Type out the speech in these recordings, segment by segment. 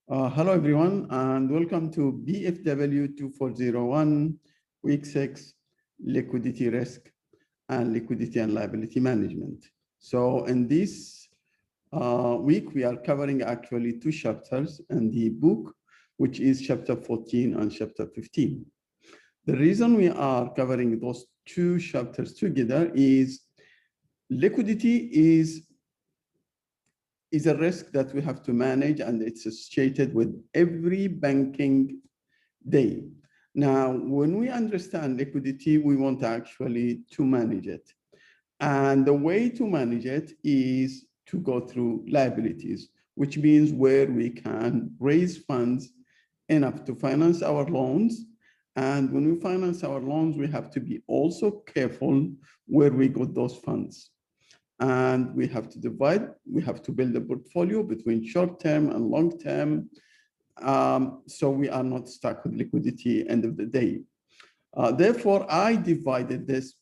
Hello, everyone, and welcome to BFW 2401, Week 6, Liquidity Risk and Liquidity and Liability Management. So in this week, we are covering actually two chapters in the book, which is chapter 14 and chapter 15. The reason we are covering those two chapters together is liquidity is a risk that we have to manage, and it's associated with every banking day. Now, when we understand liquidity, we want actually to manage it. And the way to manage it is to go through liabilities, which means where we can raise funds enough to finance our loans. And when we finance our loans, we have to be also careful where we got those funds. And we have to build a portfolio between short-term and long-term. So we are not stuck with liquidity end of the day. Therefore, I divided this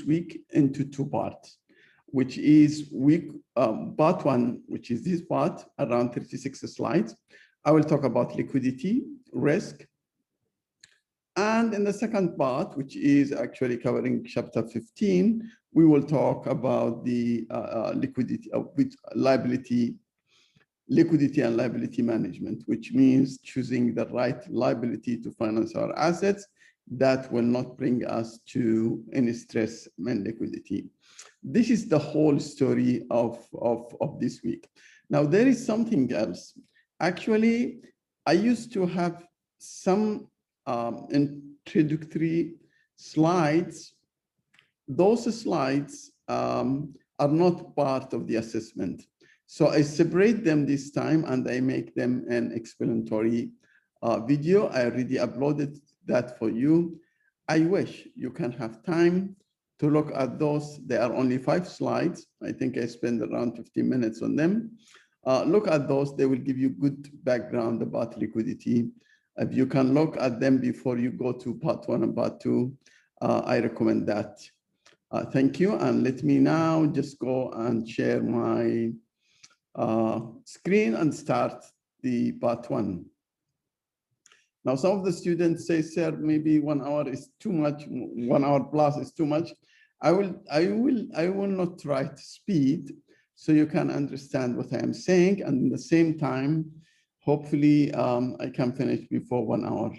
week into two parts, which is part one, which is this part, around 36 slides. I will talk about liquidity, risk. And in the second part, which is actually covering chapter 15, we will talk about the liquidity and liability management, which means choosing the right liability to finance our assets that will not bring us to any stress and liquidity. This is the whole story of this week. Now, there is something else. Actually, I used to have some introductory slides. Those slides are not part of the assessment. So I separate them this time and I make them an explanatory video. I already uploaded that for you. I wish you can have time to look at those. There are only 5 slides. I think I spent around 15 minutes on them. Look at those. They will give you good background about liquidity. If you can look at them before you go to part 1 and part 2, I recommend that. Thank you. And let me now just go and share my screen and start the part 1. Now, some of the students say, sir, maybe 1 hour is too much, 1 hour plus is too much. I will not try to speed so you can understand what I am saying, and at the same time, hopefully I can finish before 1 hour.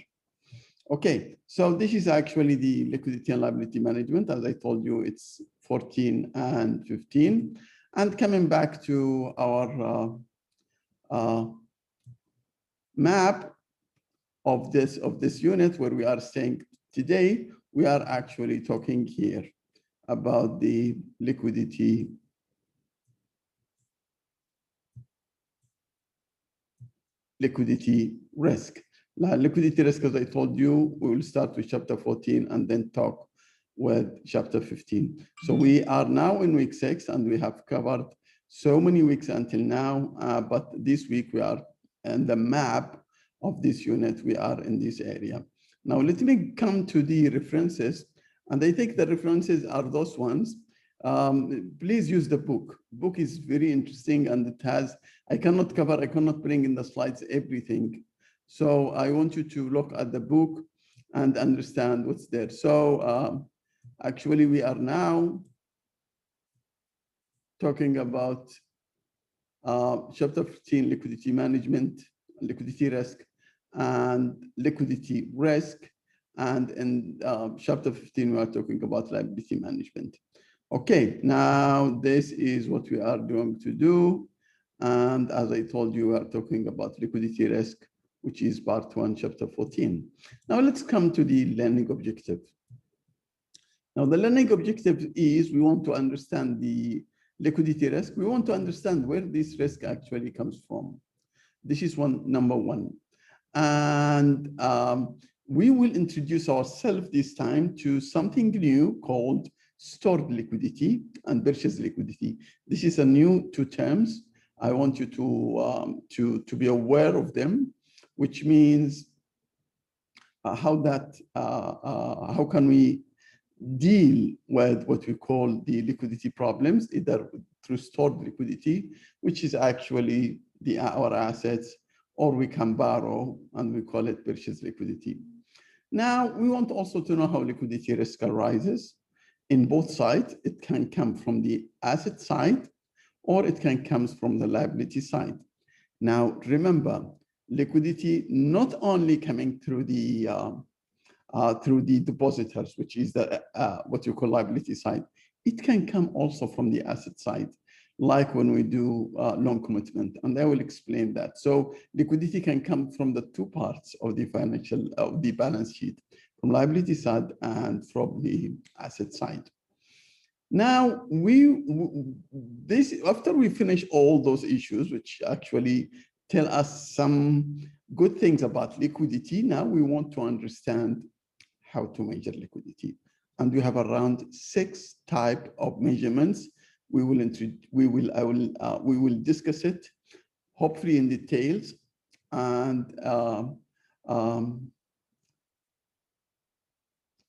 Okay, so this is actually the liquidity and liability management. As I told you, it's 14 and 15. And coming back to our map of this unit where we are staying today, we are actually talking here about the liquidity risk. Liquidity risk, as I told you, we will start with chapter 14 and then talk with chapter 15. So we are now in week 6 and we have covered so many weeks until now, but this week we are in the map of this unit, we are in this area. Now let me come to the references, and I think the references are those ones. Please use the book. Book is very interesting, and it has, I cannot bring in the slides everything. So I want you to look at the book and understand what's there. So actually we are now talking about chapter 15, liquidity management, liquidity risk, and liquidity risk. And in chapter 15, we are talking about liability management. Okay, now this is what we are going to do. And as I told you, we are talking about liquidity risk, which is part 1, chapter 14. Now let's come to the learning objective. Now the learning objective is we want to understand the liquidity risk. We want to understand where this risk actually comes from. This is number one. And we will introduce ourselves this time to something new called stored liquidity and purchased liquidity. This is a new 2 terms. I want you to be aware of them, which means how can we deal with what we call the liquidity problems, either through stored liquidity, which is actually our assets, or we can borrow, and we call it purchase liquidity. Now, we want also to know how liquidity risk arises. In both sides, it can come from the asset side, or it can come from the liability side. Now, remember, liquidity not only coming through the depositors, which is the what you call liability side, it can come also from the asset side, like when we do loan commitment, and I will explain that. So liquidity can come from the two parts of the the balance sheet, from liability side and from the asset side. Now, after we finish all those issues, which actually tell us some good things about liquidity, now we want to understand how to measure liquidity. And we have around 6 types of measurements. We will discuss it, hopefully in details. And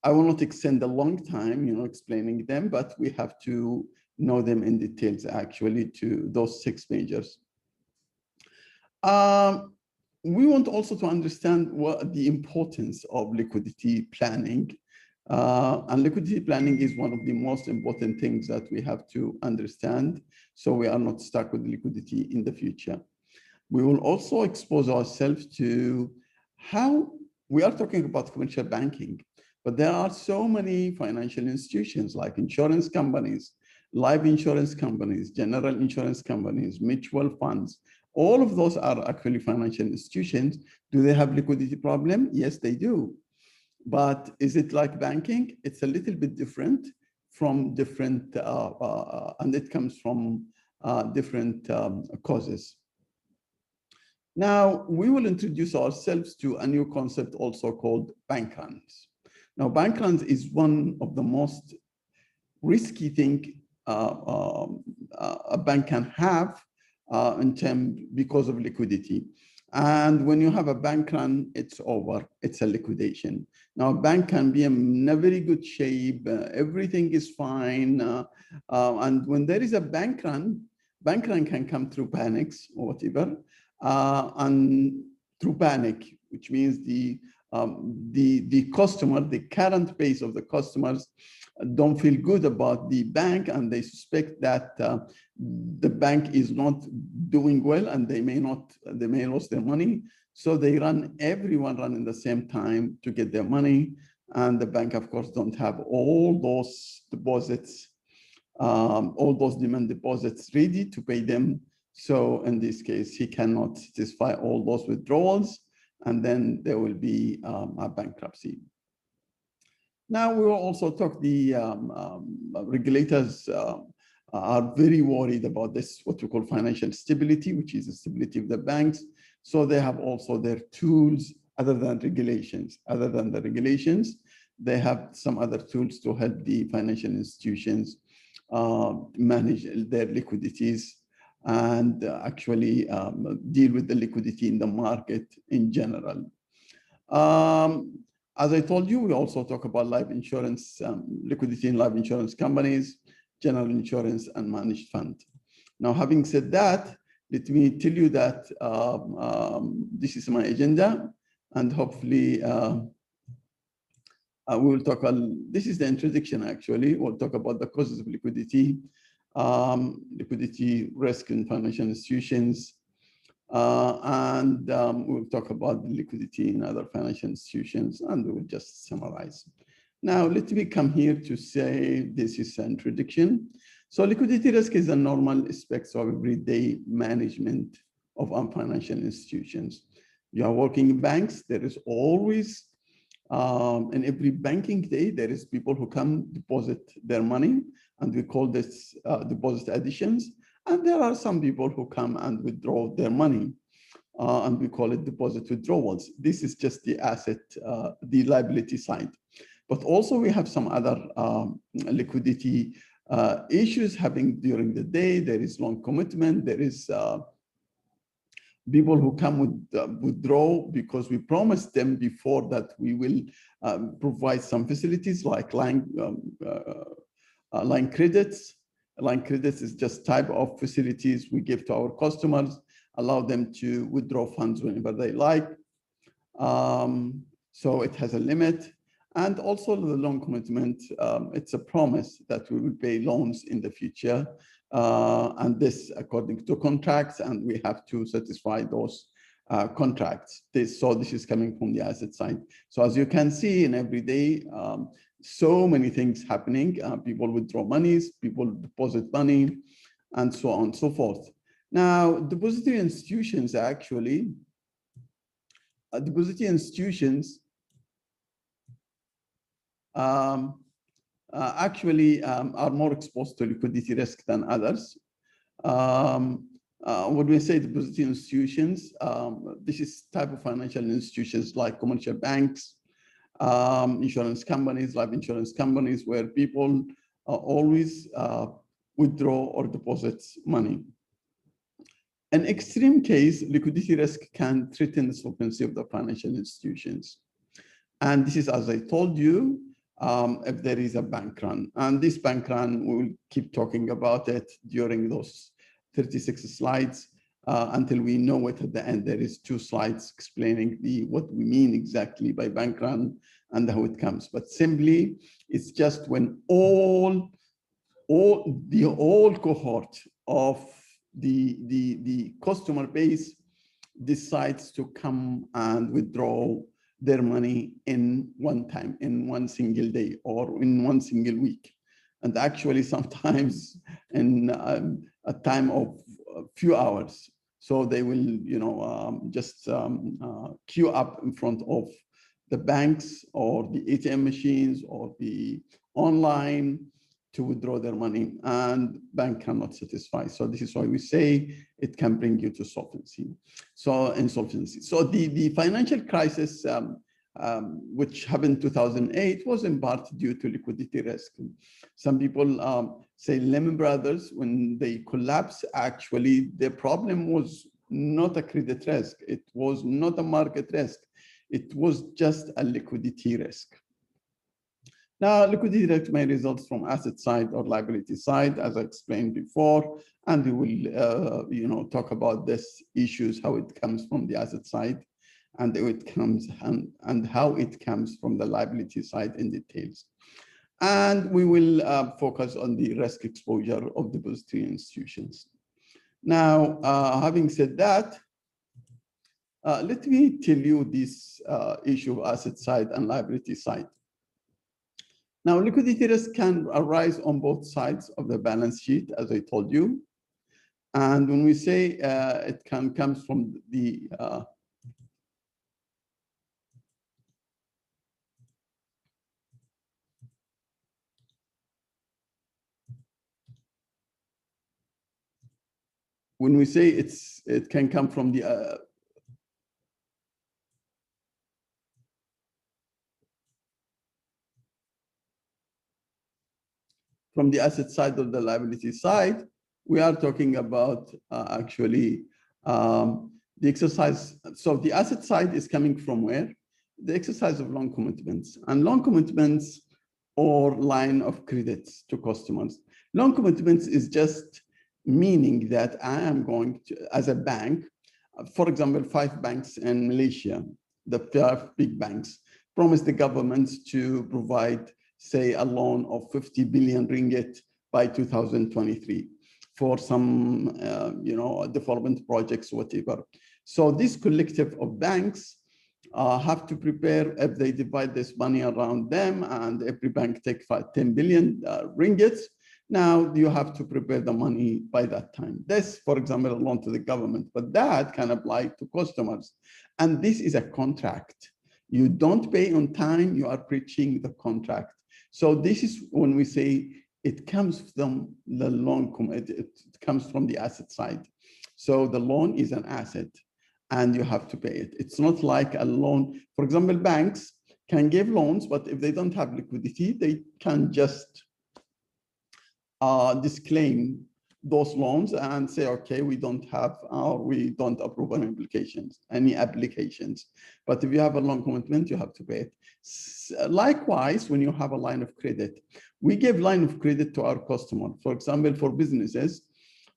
I will not extend a long time, explaining them, but we have to know them in details, actually, to those 6 measures. We want also to understand what the importance of liquidity planning. And liquidity planning is one of the most important things that we have to understand, so we are not stuck with liquidity in the future. We will also expose ourselves to how we are talking about commercial banking, but there are so many financial institutions like insurance companies, life insurance companies, general insurance companies, mutual funds. All of those are actually financial institutions. Do they have liquidity problem? Yes, they do. But is it like banking? It's a little bit different from different, and it comes from different causes. Now, we will introduce ourselves to a new concept also called bank runs. Now, bank runs is one of the most risky thing a bank can have because of liquidity. And when you have a bank run, it's over, it's a liquidation. Now, a bank can be in a very good shape, everything is fine. And when there is a bank run can come through panics or whatever, and through panic, which means the customer, the current base of the customers don't feel good about the bank, and they suspect that the bank is not doing well, and they may lose their money. So everyone run in the same time to get their money. And the bank, of course, don't have all those deposits, all those demand deposits ready to pay them. So in this case, he cannot satisfy all those withdrawals, and then there will be a bankruptcy. Now, we will also talk, the regulators are very worried about this, what we call financial stability, which is the stability of the banks. So they have also their tools other than regulations. Other than the regulations, they have some other tools to help the financial institutions manage their liquidities and actually deal with the liquidity in the market in general. As I told you, we also talk about life insurance, liquidity in life insurance companies, general insurance, and managed fund. Now, having said that, let me tell you that this is my agenda, and hopefully we will talk, this is the introduction actually. We'll talk about the causes of liquidity, liquidity risk in financial institutions, and we'll talk about the liquidity in other financial institutions, and we'll just summarize. Now, let me come here to say this is an introduction. So liquidity risk is a normal aspect of everyday management of financial institutions. You are working in banks, there is always, in every banking day, there is people who come deposit their money, and we call this deposit additions. And there are some people who come and withdraw their money, and we call it deposit withdrawals. This is just the asset, the liability side. But also we have some other liquidity issues happening during the day. There is loan commitment. There is people who come with withdraw because we promised them before that we will provide some facilities like line credits. Line credits is just type of facilities we give to our customers, allow them to withdraw funds whenever they like. So it has a limit. And also the loan commitment, it's a promise that we will pay loans in the future. And this according to contracts, and we have to satisfy those contracts. So this is coming from the asset side. So as you can see in every day, so many things happening. People withdraw monies, people deposit money, and so on and so forth. Now, depository institutions actually, are more exposed to liquidity risk than others. When we say depository institutions, this is type of financial institutions like commercial banks, insurance companies, life insurance companies, where people always withdraw or deposit money. In extreme case, liquidity risk can threaten the solvency of the financial institutions. And this is, as I told you, if there is a bank run. And this bank run, we will keep talking about it during those 36 slides until we know it at the end. There is 2 slides explaining what we mean exactly by bank run and how it comes. But simply, it's just when all cohort of the customer base decides to come and withdraw their money in one time, in one single day, or in one single week. And actually sometimes in a time of a few hours. So they will, just queue up in front of the banks or the ATM machines or the online to withdraw their money, and bank cannot satisfy. So this is why we say it can bring you to solvency. So insolvency. So the financial crisis, which happened in 2008, was in part due to liquidity risk. Some people say Lehman Brothers, when they collapsed, actually the problem was not a credit risk. It was not a market risk. It was just a liquidity risk. Now, liquidity risk may result from asset side or liability side, as I explained before, and we will, talk about this issues, how it comes from the asset side, and how it comes and how it comes from the liability side in details. And we will focus on the risk exposure of depository institutions. Now, having said that, let me tell you this issue of asset side and liability side. Now, liquidity risk can arise on both sides of the balance sheet, as I told you. And when we say it comes from the when we say it can come from the asset side or the liability side, we are talking about actually the exercise. So the asset side is coming from where? The exercise of loan commitments. And loan commitments or line of credits to customers. Loan commitments is just meaning that I am going to, as a bank, for example, 5 banks in Malaysia, the 5 big banks, promised the government to provide, say, a loan of 50 billion ringgit by 2023 for some, development projects, whatever. So this collective of banks have to prepare, if they divide this money around them and every bank take 10 billion ringgits, now you have to prepare the money by that time. This, for example, a loan to the government, but that can apply to customers. And this is a contract. You don't pay on time, you are breaching the contract. So this is when we say it comes from the loan, it comes from the asset side. So the loan is an asset and you have to pay it. It's not like a loan. For example, banks can give loans, but if they don't have liquidity, they can just disclaim those loans and say, okay, we don't have, or we don't approve any applications. But if you have a loan commitment, you have to pay it. Likewise, when you have a line of credit, we give line of credit to our customer. For example, for businesses,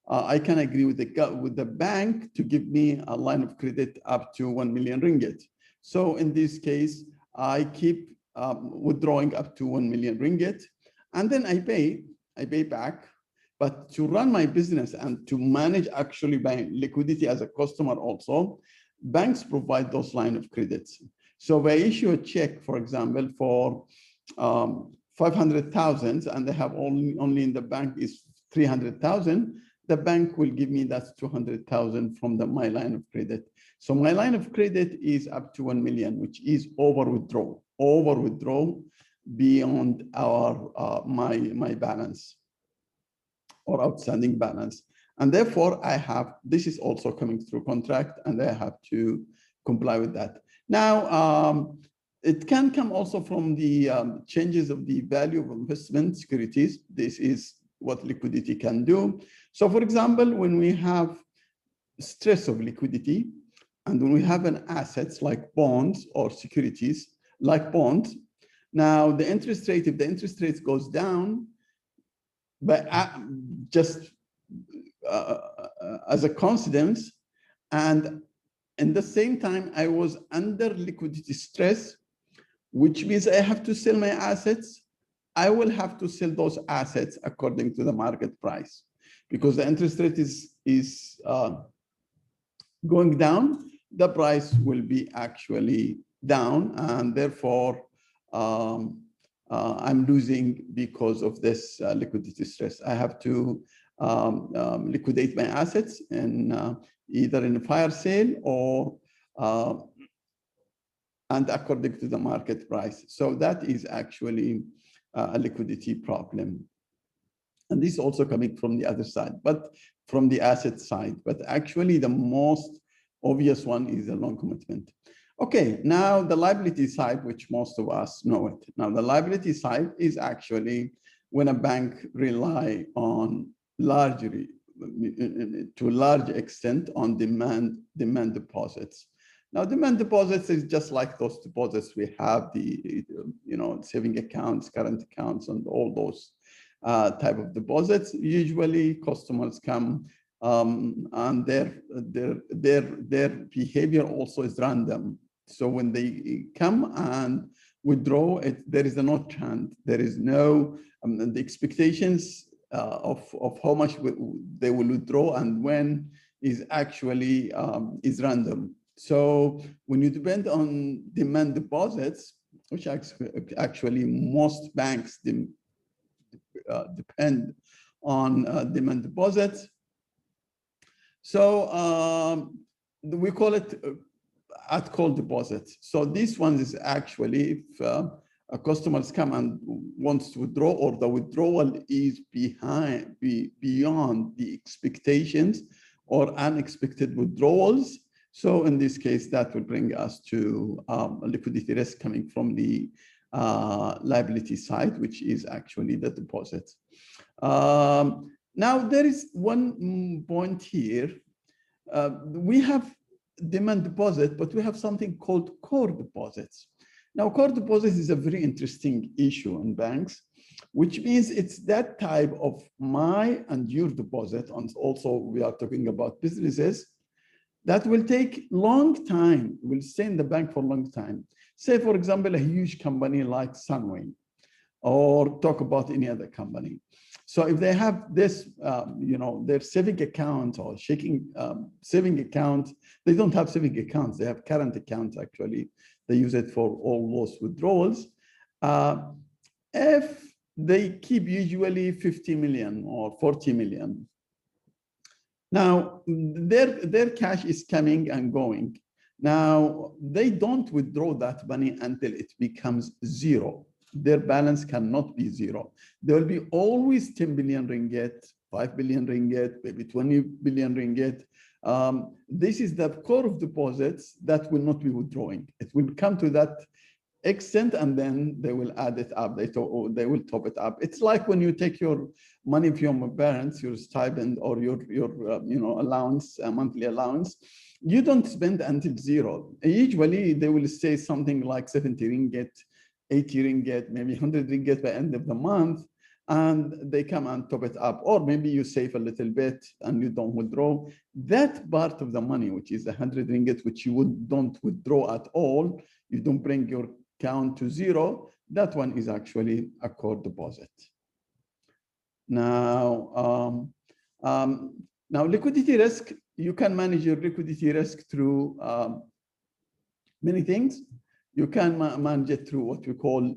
I can agree with the bank to give me a line of credit up to 1 million ringgit. So in this case, I keep withdrawing up to 1 million ringgit, and then I pay back. But to run my business and to manage actually my liquidity as a customer also, banks provide those line of credits. So if I issue a check, for example, for 500,000, and they have only in the bank is 300,000, the bank will give me that 200,000 from my line of credit. So my line of credit is up to 1 million, which is over withdraw beyond our my balance or outstanding balance. And therefore this is also coming through contract, and I have to comply with that. Now, it can come also from the changes of the value of investment securities. This is what liquidity can do. So for example, when we have stress of liquidity, and when we have an assets like bonds or securities like bonds, now the interest rate, if the interest rate goes down, but just as a coincidence, and in the same time, I was under liquidity stress, which means I have to sell my assets. I will have to sell those assets according to the market price, because the interest rate is going down. The price will be actually down, and therefore I'm losing because of this liquidity stress. I have to liquidate my assets in either in a fire sale or and according to the market price. So that is actually a liquidity problem. And this is also coming from the other side, but from the asset side. But actually the most obvious one is the loan commitment. Okay, now the liability side, which most of us know it. Now the liability side is actually when a bank rely on largely, to a large extent, on demand deposits. Now demand deposits is just like those deposits we have, the saving accounts, current accounts, and all those type of deposits. Usually customers come and their behavior also is random. So when they come and withdraw, there is no trend. There is no the expectations of how much they will withdraw and when is actually is random. So when you depend on demand deposits, which actually most banks depend on demand deposits. So we call it at call deposits. So this one is actually if a customers come and wants to withdraw, or the withdrawal is beyond the expectations or unexpected withdrawals. So in this case, that will bring us to liquidity risk coming from the liability side, which is actually the deposit. Now there is one point here. We have demand deposit, but we have something called core deposits. Now, core deposits is a very interesting issue in banks, which means it's that type of my and your deposit, and also we are talking about businesses that will take long time, will stay in the bank for a long time. Say, for example, a huge company like Sunway, or talk about any other company. So if they have this, their saving account or saving account, they don't have saving accounts, they have current accounts actually. They use it for all those withdrawals. If they keep usually 50 million or 40 million, now their cash is coming and going. Now they don't withdraw that money until it becomes zero. Their balance cannot be zero. There will be always 10 billion ringgit, 5 billion ringgit, maybe 20 billion ringgit. This is the core of deposits that will not be withdrawing. It will come to that extent, and then they will add it up. They will top it up. It's like when you take your money from your parents, your stipend or your allowance, monthly allowance. You don't spend until zero. Usually, they will say something like 70 ringgit. 80 ringgit, maybe 100 ringgit by end of the month. and they come and top it up, or maybe you save a little bit and you don't withdraw. That part of the money, which is 100 ringgit, which you don't withdraw at all, you don't bring your account to zero, that one is actually a core deposit. Now, liquidity risk, you can manage your liquidity risk through many things. You can manage it through what we call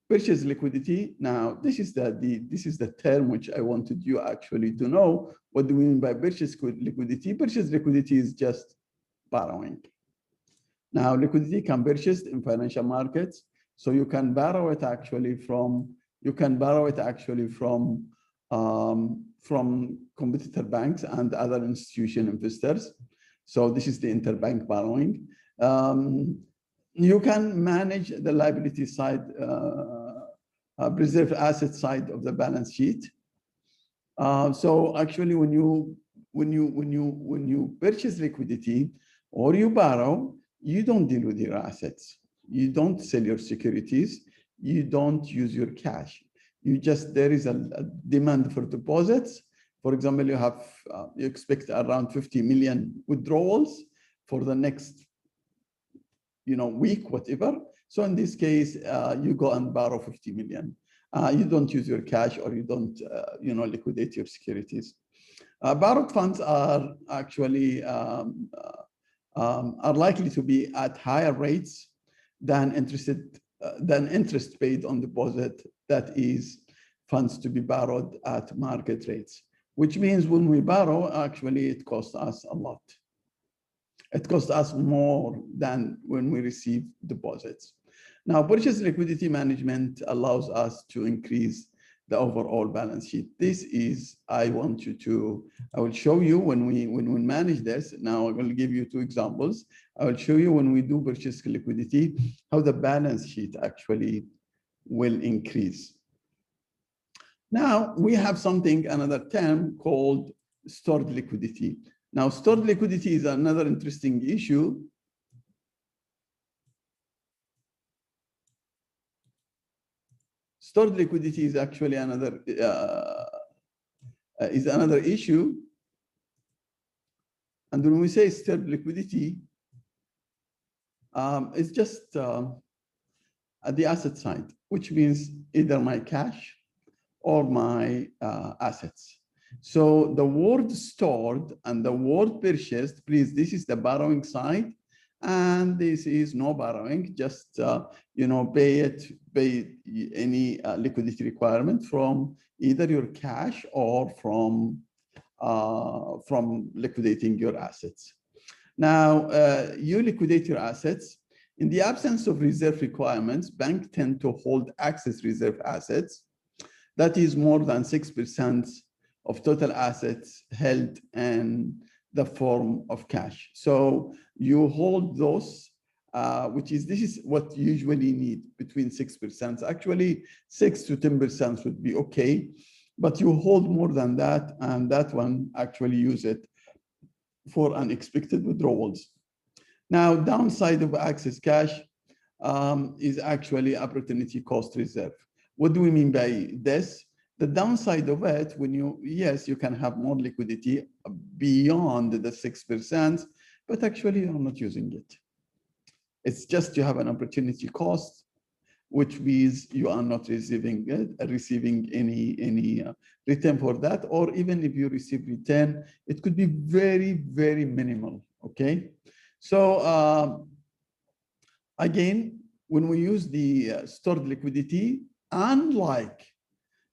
purchase liquidity. Now, this is the term which I wanted you actually to know. What do we mean by purchase liquidity? Purchase liquidity is just borrowing. Now, liquidity can be purchased in financial markets, so you can borrow it actually from competitor banks and other institution investors. So this is the interbank borrowing. You can manage the liability side, preserve asset side of the balance sheet. So actually, when you purchase liquidity or you borrow, you don't deal with your assets. You don't sell your securities. You don't use your cash. There is a demand for deposits. For example, you expect around 50 million withdrawals for the next week, whatever. So in this case, you go and borrow 50 million. You don't use your cash, or you don't liquidate your securities. Borrowed funds are actually are likely to be at higher rates than interest paid on deposit, that is funds to be borrowed at market rates, which means when we borrow, actually it costs us a lot. It costs us more than when we receive deposits. Now, purchase liquidity management allows us to increase the overall balance sheet. This is, I will show you when we manage this. Now I will give you two examples. I will show you when we do purchase liquidity, how the balance sheet actually will increase. Now we have another term called stored liquidity. Now, stored liquidity is another interesting issue. Stored liquidity is actually another issue. And when we say stored liquidity, it's just at the asset side, which means either my cash or my assets. So the word stored and the word purchased, please, this is the borrowing side, and this is no borrowing, just pay any liquidity requirement from either your cash or from liquidating your assets. Now, you liquidate your assets. In the absence of reserve requirements, banks tend to hold excess reserve assets. That is more than 6% of total assets held in the form of cash. So you hold those, this is what you usually need, between 6%. Actually, 6 to 10% would be okay, but you hold more than that, and that one actually use it for unexpected withdrawals. Now, downside of excess cash is actually opportunity cost reserve. What do we mean by this? The downside of it, yes, you can have more liquidity beyond the 6%, but actually you're not using it. It's just you have an opportunity cost, which means you are not receiving any return for that, or even if you receive return, it could be very, very minimal. Okay, so again, when we use the stored liquidity, unlike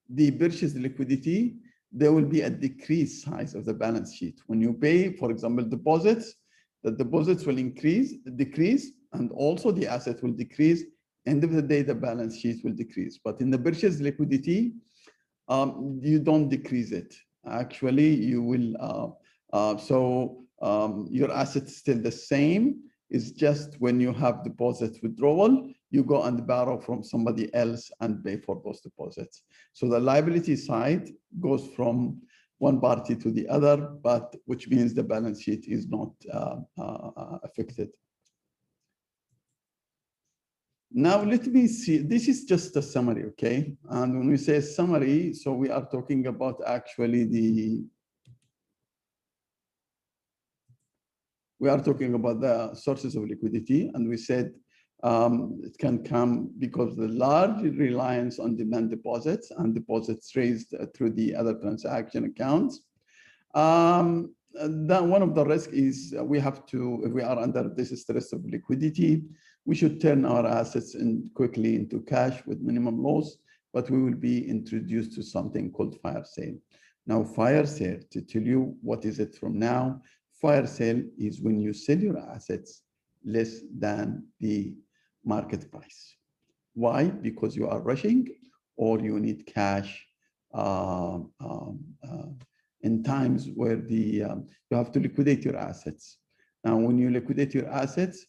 the purchase liquidity, there will be a decreased size of the balance sheet. When you pay, for example, deposits, the deposits will decrease, and also the asset will decrease. End of the day, the balance sheet will decrease. But in the purchase liquidity, you don't decrease it. Actually, you will, your assets still the same. It's just when you have deposit withdrawal, you go and borrow from somebody else and pay for those deposits. So the liability side goes from one party to the other, but which means the balance sheet is not affected. Now, let me see. This is just a summary, okay? And when we say summary, so we are talking about actually we are talking about the sources of liquidity. And we said it can come because of the large reliance on demand deposits and deposits raised through the other transaction accounts. That one of the risks is we have to, if we are under this stress of liquidity, we should turn our assets in quickly into cash with minimum loss, but we will be introduced to something called fire sale. Now, fire sale, to tell you what is it from now, fire sale is when you sell your assets less than the market price. Why? Because you are rushing or you need cash in times where you have to liquidate your assets. Now, when you liquidate your assets,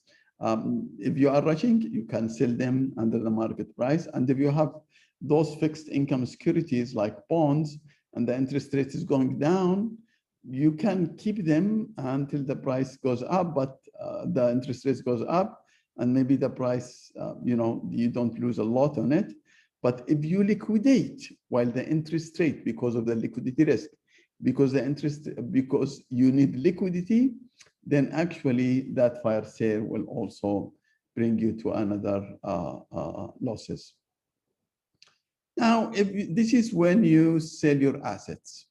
if you are rushing, you can sell them under the market price. And if you have those fixed income securities like bonds and the interest rate is going down, you can keep them until the price goes up, but the interest rate goes up and maybe the price, you don't lose a lot on it. But if you liquidate while the interest rate, because of the liquidity risk, because you need liquidity, then actually that fire sale will also bring you to another losses. Now, this is when you sell your assets.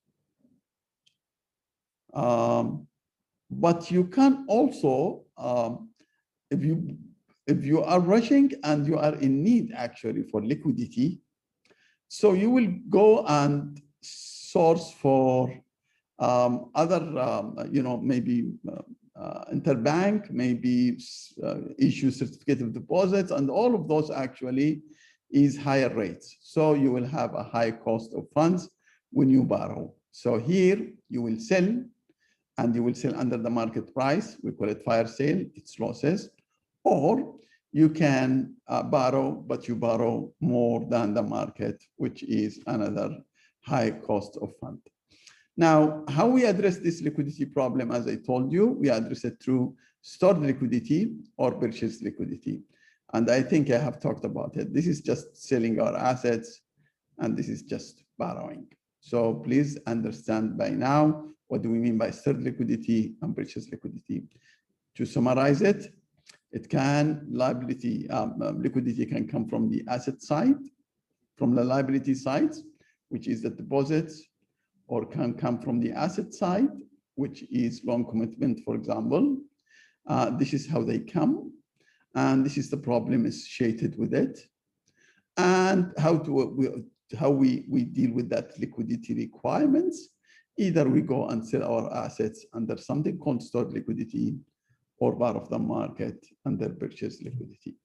But you can also, if you are rushing and you are in need actually for liquidity, so you will go and source for other, maybe interbank, maybe issue certificate of deposits, and all of those actually is higher rates. So you will have a high cost of funds when you borrow. So here you will sell, and you will sell under the market price. We call it fire sale, it's losses. Or you can borrow, but you borrow more than the market, which is another high cost of fund. Now, how we address this liquidity problem, as I told you, we address it through stored liquidity or purchased liquidity. And I think I have talked about it. This is just selling our assets, and this is just borrowing. So please understand by now, what do we mean by stored liquidity and purchased liquidity? To summarize it, liquidity can come from the asset side, from the liability side, which is the deposits, or can come from the asset side, which is loan commitment, for example. This is how they come, and this is the problem associated with it, and how we deal with that liquidity requirements. Either we go and sell our assets under something called stored liquidity, or borrow the market under purchased liquidity.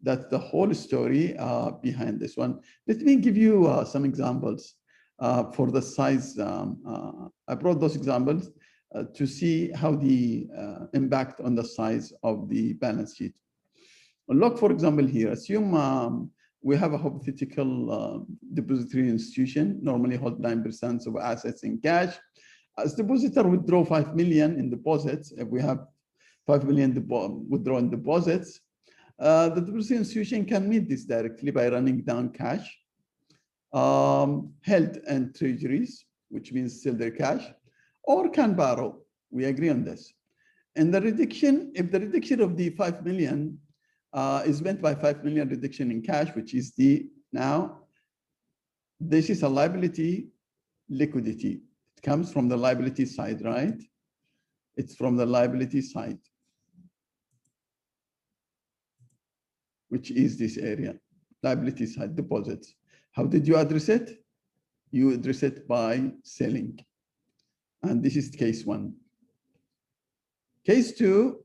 That's the whole story behind this one. Let me give you some examples for the size. I brought those examples to see how the impact on the size of the balance sheet. Look, for example, here, assume we have a hypothetical depository institution, normally hold 9% of assets in cash. As depositor withdraw 5 million in deposits, if we have 5 million withdrawn deposits, the depository institution can meet this directly by running down cash held in treasuries, which means still their cash, or can borrow. We agree on this. And the reduction, if the reduction of the 5 million is meant by 5 million reduction in cash, which is now, this is a liability liquidity. It comes from the liability side, right? It's from the liability side, which is this area, liability side deposits. How did you address it? You address it by selling. And this is case one. Case two,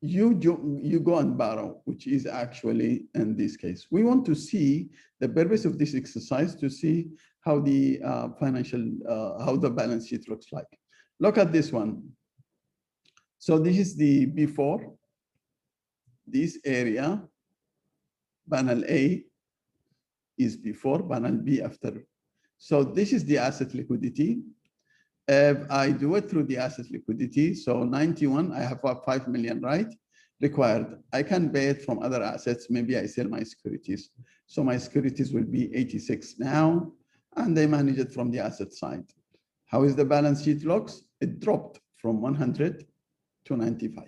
you go and borrow, which is actually in this case. We want to see the purpose of this exercise to see how the how the balance sheet looks like. Look at this one. So this is the before, this area, panel A is before, panel B after. So this is the asset liquidity. If I do it through the asset liquidity, so 91, I have 5 million, right? required. I can pay it from other assets. Maybe I sell my securities. So my securities will be 86 now, and they manage it from the asset side. How is the balance sheet looks? It dropped from 100 to 95.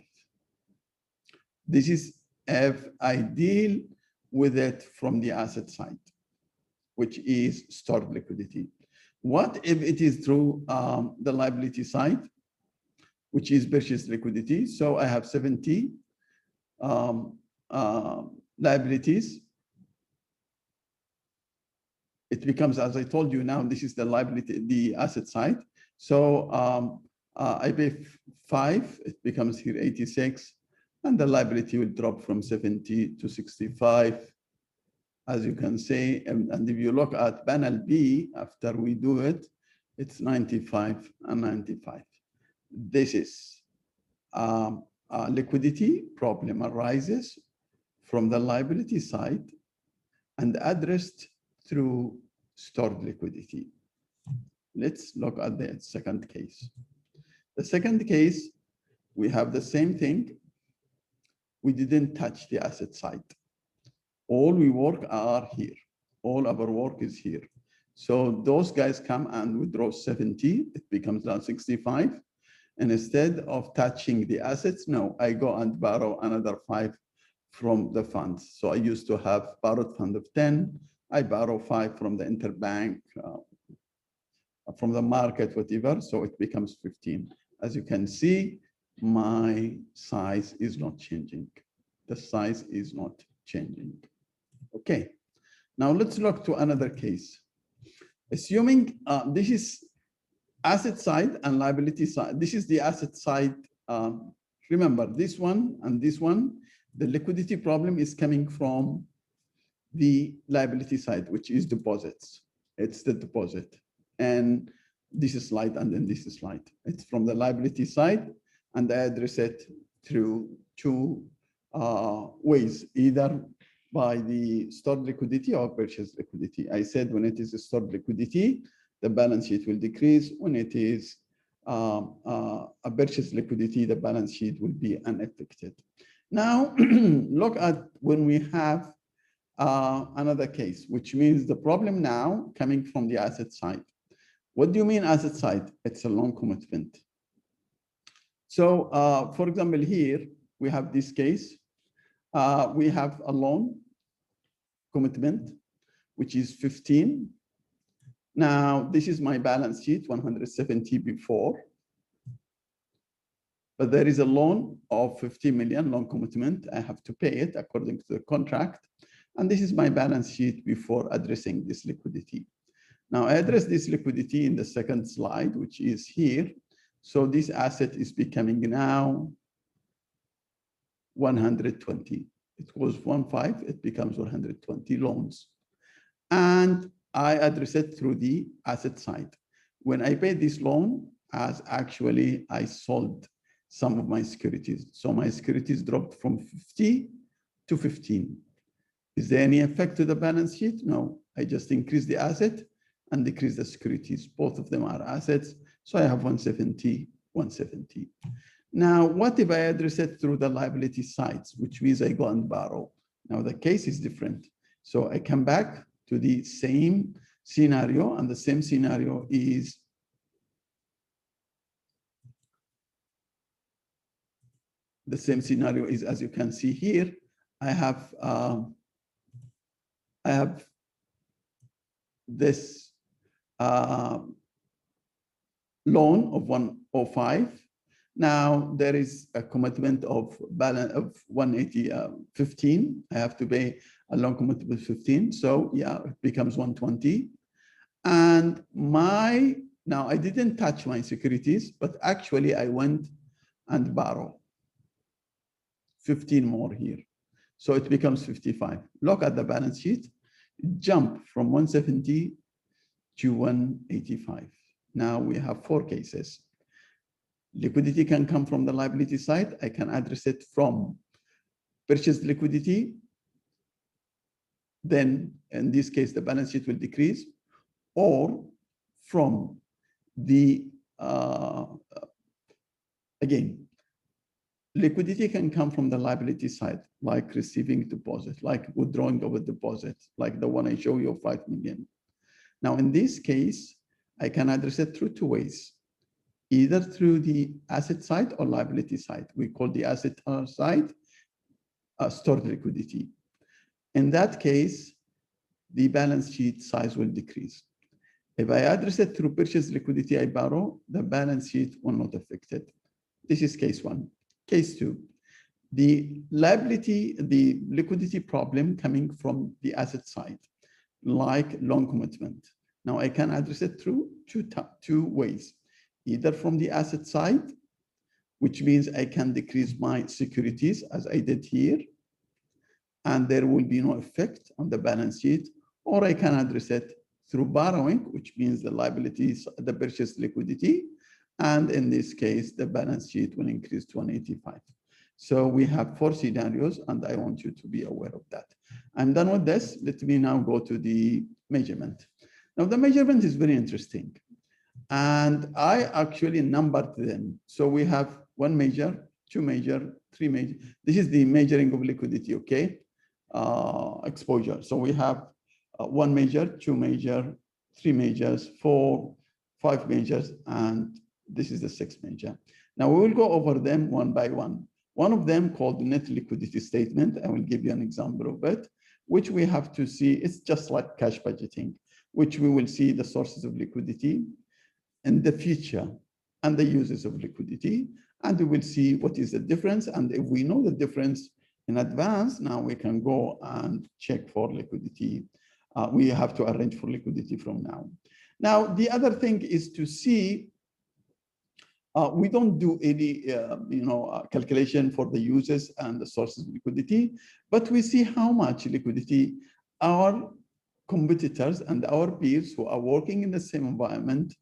This is if I deal with it from the asset side, which is stored liquidity. What if it is through the liability side, which is purchased liquidity? So I have 70 liabilities. It becomes, as I told you now, this is the liability, the asset side. So I pay 5, it becomes here 86, and the liability will drop from 70 to 65, as you can see. And if you look at panel B, after we do it, it's 95 and 95. This is liquidity problem arises from the liability side and addressed through stored liquidity. Let's look at the second case. The second case, we have the same thing. We didn't touch the asset side. All we work are here. All our work is here. So those guys come and withdraw 70, it becomes now 65. And instead of touching the assets, no, I go and borrow another 5 from the funds. So I used to have borrowed fund of 10. I borrow 5 from the interbank, from the market, whatever. So it becomes 15. As you can see, my size is not changing. The size is not changing. Okay. Now let's look to another case. Assuming this is asset side and liability side. This is the asset side. Remember this one and this one, the liquidity problem is coming from the liability side, which is deposits. It's the deposit. And this is slide and then this is slide. It's from the liability side, and I address it through 2 ways, either by the stored liquidity or purchased liquidity. I said when it is a stored liquidity, the balance sheet will decrease. When it is a purchased liquidity, the balance sheet will be unaffected. Now, look at when we have another case, which means the problem now coming from the asset side. What do you mean asset side? It's a loan commitment. So for example, here we have this case. We have a loan commitment, which is 15. Now, this is my balance sheet, 170 before. But there is a loan of 50 million loan commitment. I have to pay it according to the contract. And this is my balance sheet before addressing this liquidity. Now, I address this liquidity in the second slide, which is here. So this asset is becoming now 120. It was 15, it becomes 120 loans. And I address it through the asset side. When I pay this loan, as actually I sold some of my securities. So my securities dropped from 50 to 15. Is there any effect to the balance sheet? No, I just increase the asset and decrease the securities. Both of them are assets. So I have 170, 170. Now, what if I address it through the liability sides, which means I go and borrow? Now the case is different. So I come back to the same scenario, and the same scenario is as you can see here. I have this loan of 105. Now there is a commitment of balance of 180, 15. I have to pay a loan commitment of 15. So yeah, it becomes 120. And now I didn't touch my securities, but actually I went and borrowed 15 more here. So it becomes 55. Look at the balance sheet, jump from 170 to 185. Now we have 4 cases. Liquidity can come from the liability side. I can address it from purchased liquidity. Then in this case, the balance sheet will decrease, or from the, again, liquidity can come from the liability side, like receiving deposit, like withdrawing of a deposit, like the one I show you of 5 million. Now, in this case, I can address it through two ways, either through the asset side or liability side. We call the asset side stored liquidity. In that case, the balance sheet size will decrease. If I address it through purchase liquidity I borrow, the balance sheet will not affect it. This is case one. Case two, the liquidity problem coming from the asset side, like loan commitment. Now I can address it through two ways, either from the asset side, which means I can decrease my securities as I did here, and there will be no effect on the balance sheet, or I can address it through borrowing, which means the liabilities, the purchase liquidity, and in this case, the balance sheet will increase to 185. So we have 4 scenarios, and I want you to be aware of that. I'm done with this. Let me now go to the measurement. Now, the measurement is very interesting, and I actually numbered them. So we have 1 measure, 2 measure, 3 measure. This is the measuring of liquidity, okay? Exposure. So we have 1 measure, 2 measure, 3 measures, 4, 5 measures, and this is the 6th measure. Now we will go over them one by one. One of them called the Net Liquidity Statement. I will give you an example of it, which we have to see. It's just like cash budgeting, which we will see the sources of liquidity in the future and the uses of liquidity. And we will see what is the difference. And if we know the difference in advance, now we can go and check for liquidity. We have to arrange for liquidity from now. Now, the other thing is to see, we don't do any calculation for the uses and the sources of liquidity, but we see how much liquidity our competitors and our peers who are working in the same environment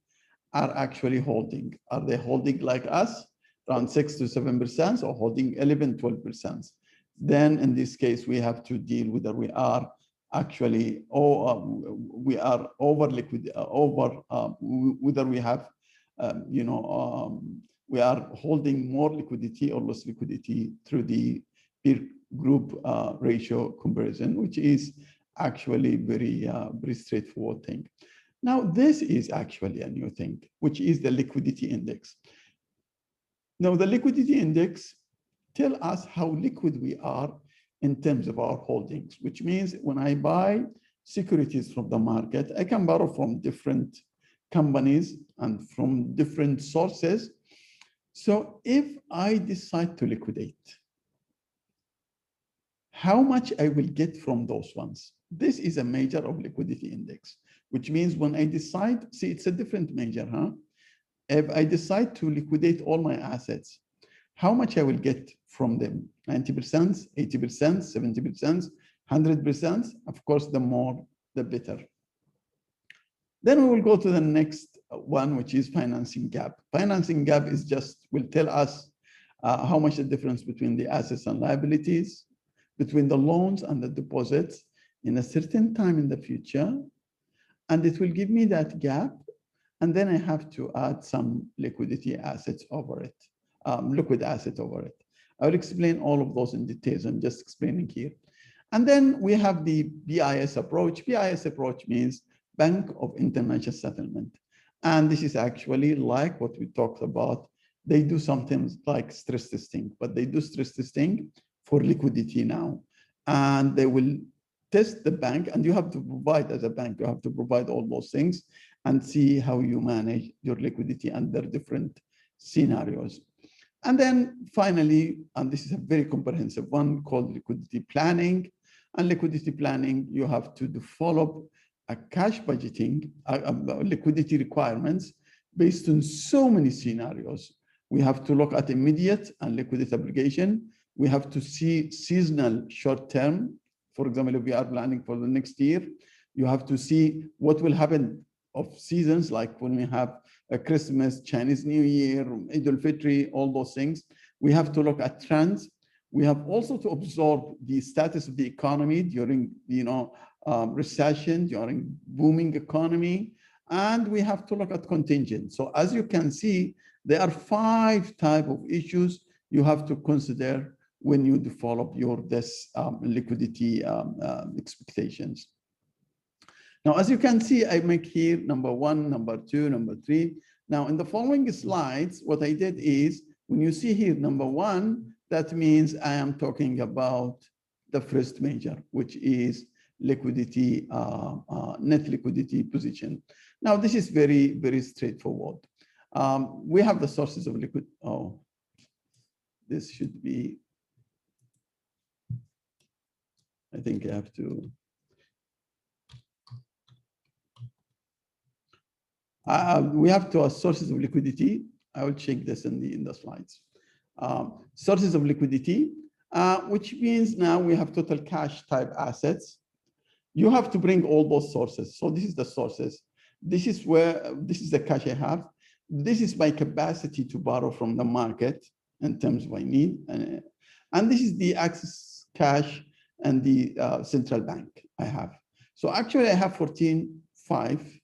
are actually holding. Are they holding like us, around 6 to 7%, or holding 11, 12%? Then in this case, we have to deal whether we are actually, we are over liquid, whether we have, we are holding more liquidity or less liquidity through the peer group ratio comparison, which is actually very straightforward thing. Now, this is actually a new thing, which is the liquidity index. Now, the liquidity index tells us how liquid we are in terms of our holdings, which means when I buy securities from the market, I can borrow from different companies and from different sources. So if I decide to liquidate, how much I will get from those ones? This is a measure of liquidity index, which means when I decide, see, it's a different measure, huh? If I decide to liquidate all my assets, how much I will get from them? 90%, 80%, 70%, 100%. Of course, the more, the better. Then we will go to the next one, which is financing gap. Financing gap is just, will tell us how much the difference between the assets and liabilities, between the loans and the deposits in a certain time in the future. And it will give me that gap. And then I have to add some liquidity assets over it, liquid asset over it. I will explain all of those in details. I'm just explaining here. And then we have the BIS approach. BIS approach means Bank of International Settlement. And this is actually like what we talked about. They do something like stress testing, but they do stress testing for liquidity now. And they will test the bank, and you have to provide, as a bank, you have to provide all those things and see how you manage your liquidity under different scenarios. And then finally, and this is a very comprehensive one called liquidity planning. And liquidity planning, you have to develop a cash budgeting, liquidity requirements based on so many scenarios. We have to look at immediate and liquidity obligation. We have to see seasonal short term. For example, if we are planning for the next year, you have to see what will happen of seasons, like when we have a Christmas, Chinese New Year, Eid al-Fitr, all those things. We have to look at trends. We have also to absorb the status of the economy during, recession, during booming economy. And we have to look at contingent. So as you can see, there are 5 types of issues you have to consider when you develop your this liquidity expectations. Now, as you can see, I make here number 1, number 2, number 3. Now, in the following slides, what I did is, when you see here number 1, that means I am talking about the first measure, which is liquidity, net liquidity position. Now, this is very, very straightforward. We have the sources of liquid. Oh, this should be, I think I have to. We have two sources of liquidity. I will check this in the slides. Sources of liquidity, which means now we have total cash type assets. You have to bring all those sources. So this is the sources. This is the cash I have. This is my capacity to borrow from the market in terms of my need. And this is the access cash and the central bank I have. So actually I have 14.5.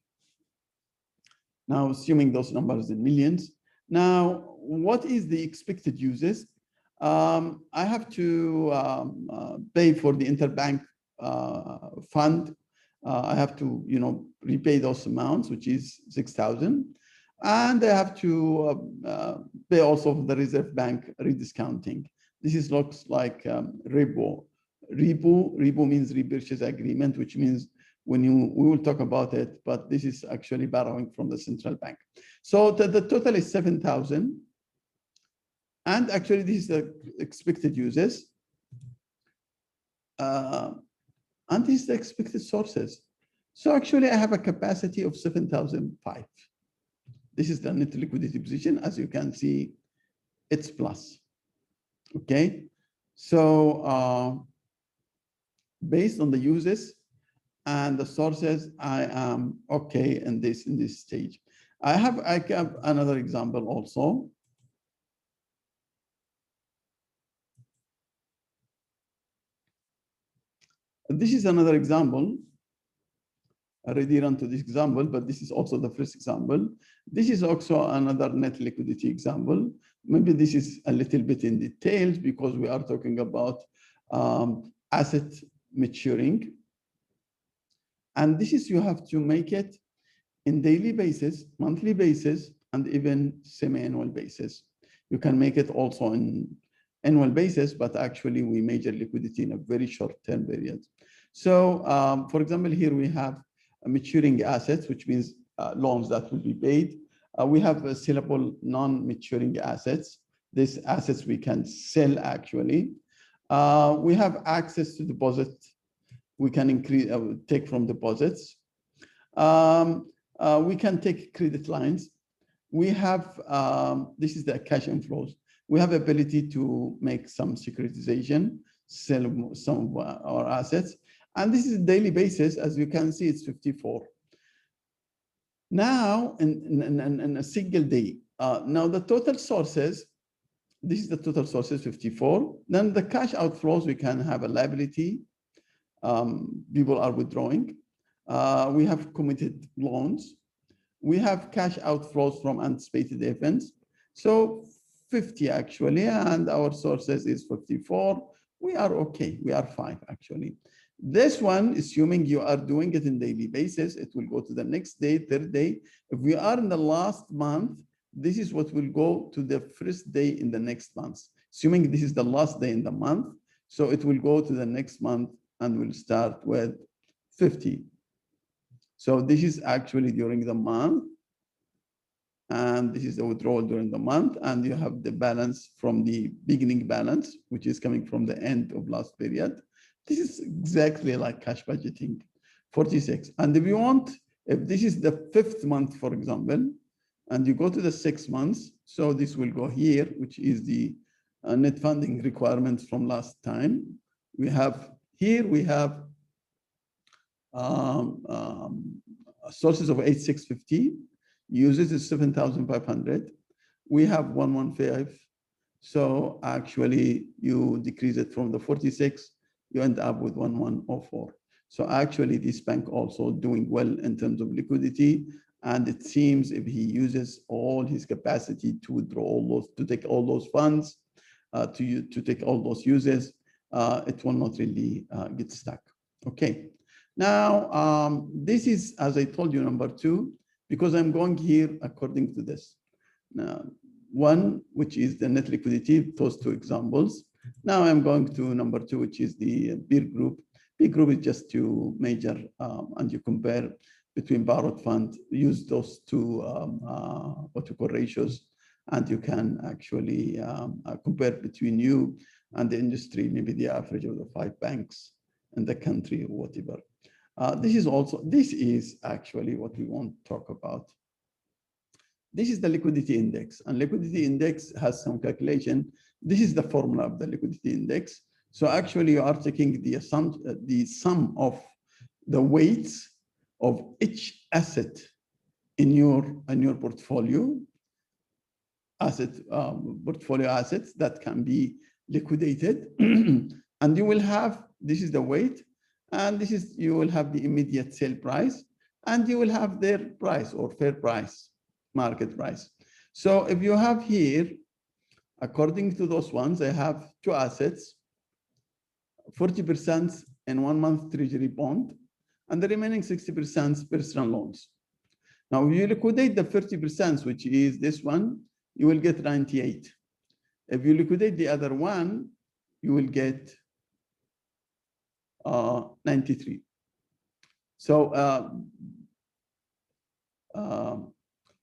Now, assuming those numbers in millions. Now, what is the expected uses? I have to pay for the interbank fund. I have to, repay those amounts, which is 6,000. And I have to pay also for the Reserve Bank rediscounting. This looks like repo. Repo means repurchase agreement, which means we will talk about it, but this is actually borrowing from the central bank. So the total is 7,000. And actually, this is the expected uses. And this is the expected sources. So actually, I have a capacity of 7,005. This is the net liquidity position. As you can see, it's plus. Okay. So based on the uses and the sources, I am okay in this stage. I have another example also. This is another example. I already run to this example, but this is also the first example. This is also another net liquidity example. Maybe this is a little bit in details because we are talking about asset maturing. And this is, you have to make it in daily basis, monthly basis, and even semi-annual basis. You can make it also in annual basis, but actually we measure liquidity in a very short-term period. So for example, here we have maturing assets, which means loans that will be paid. We have sellable non-maturing assets. These assets we can sell actually. We have access to deposits. We can increase, take from deposits. We can take credit lines. We have, this is the cash inflows. We have ability to make some securitization, sell some of our assets. And this is a daily basis. As you can see, it's 54. Now, in a single day, now the total sources, this is the total sources, 54. Then the cash outflows, we can have a liability. People are withdrawing. We have committed loans. We have cash outflows from anticipated events. So 50 actually, and our sources is 54. We are okay. We are fine actually. This one, assuming you are doing it in daily basis, it will go to the next day, third day. If we are in the last month, this is what will go to the first day in the next month. Assuming this is the last day in the month, so it will go to the next month and we'll start with 50. So this is actually during the month. And this is the withdrawal during the month. And you have the balance from the beginning balance, which is coming from the end of last period. This is exactly like cash budgeting, 46. And if you want, if this is the 5th month, for example, and you go to the 6 months, so this will go here, which is the net funding requirements from last time. We have here, we have sources of 8,650, uses is 7,500. We have 115. So actually you decrease it from the 46, you end up with 1104. So actually this bank also doing well in terms of liquidity. And it seems if he uses all his capacity to withdraw all those, to take all those funds, to take all those uses, it will not really get stuck. Okay. Now, this is, as I told you, number 2, because I'm going here according to this. Now, 1, which is the net liquidity, those 2 examples. Now I'm going to number 2, which is the peer group. Peer group is just to measure and you compare between borrowed fund, use those 2 what you call ratios, and you can actually compare between you and the industry, maybe the average of the 5 banks in the country or whatever. This is actually what we want to talk about. This is the liquidity index, and liquidity index has some calculation. This is the formula of the liquidity index. So actually you are taking the sum of the weights of each asset in your portfolio, portfolio assets that can be liquidated. And you will have, this is the weight, and this is, you will have the immediate sale price, and you will have their price or fair price, market price. So if you have here, according to those ones, I have 2 assets, 40% in 1-month treasury bond, and the remaining 60% personal loans. Now, if you liquidate the 30%, which is this one, you will get 98. If you liquidate the other one, you will get 93. So,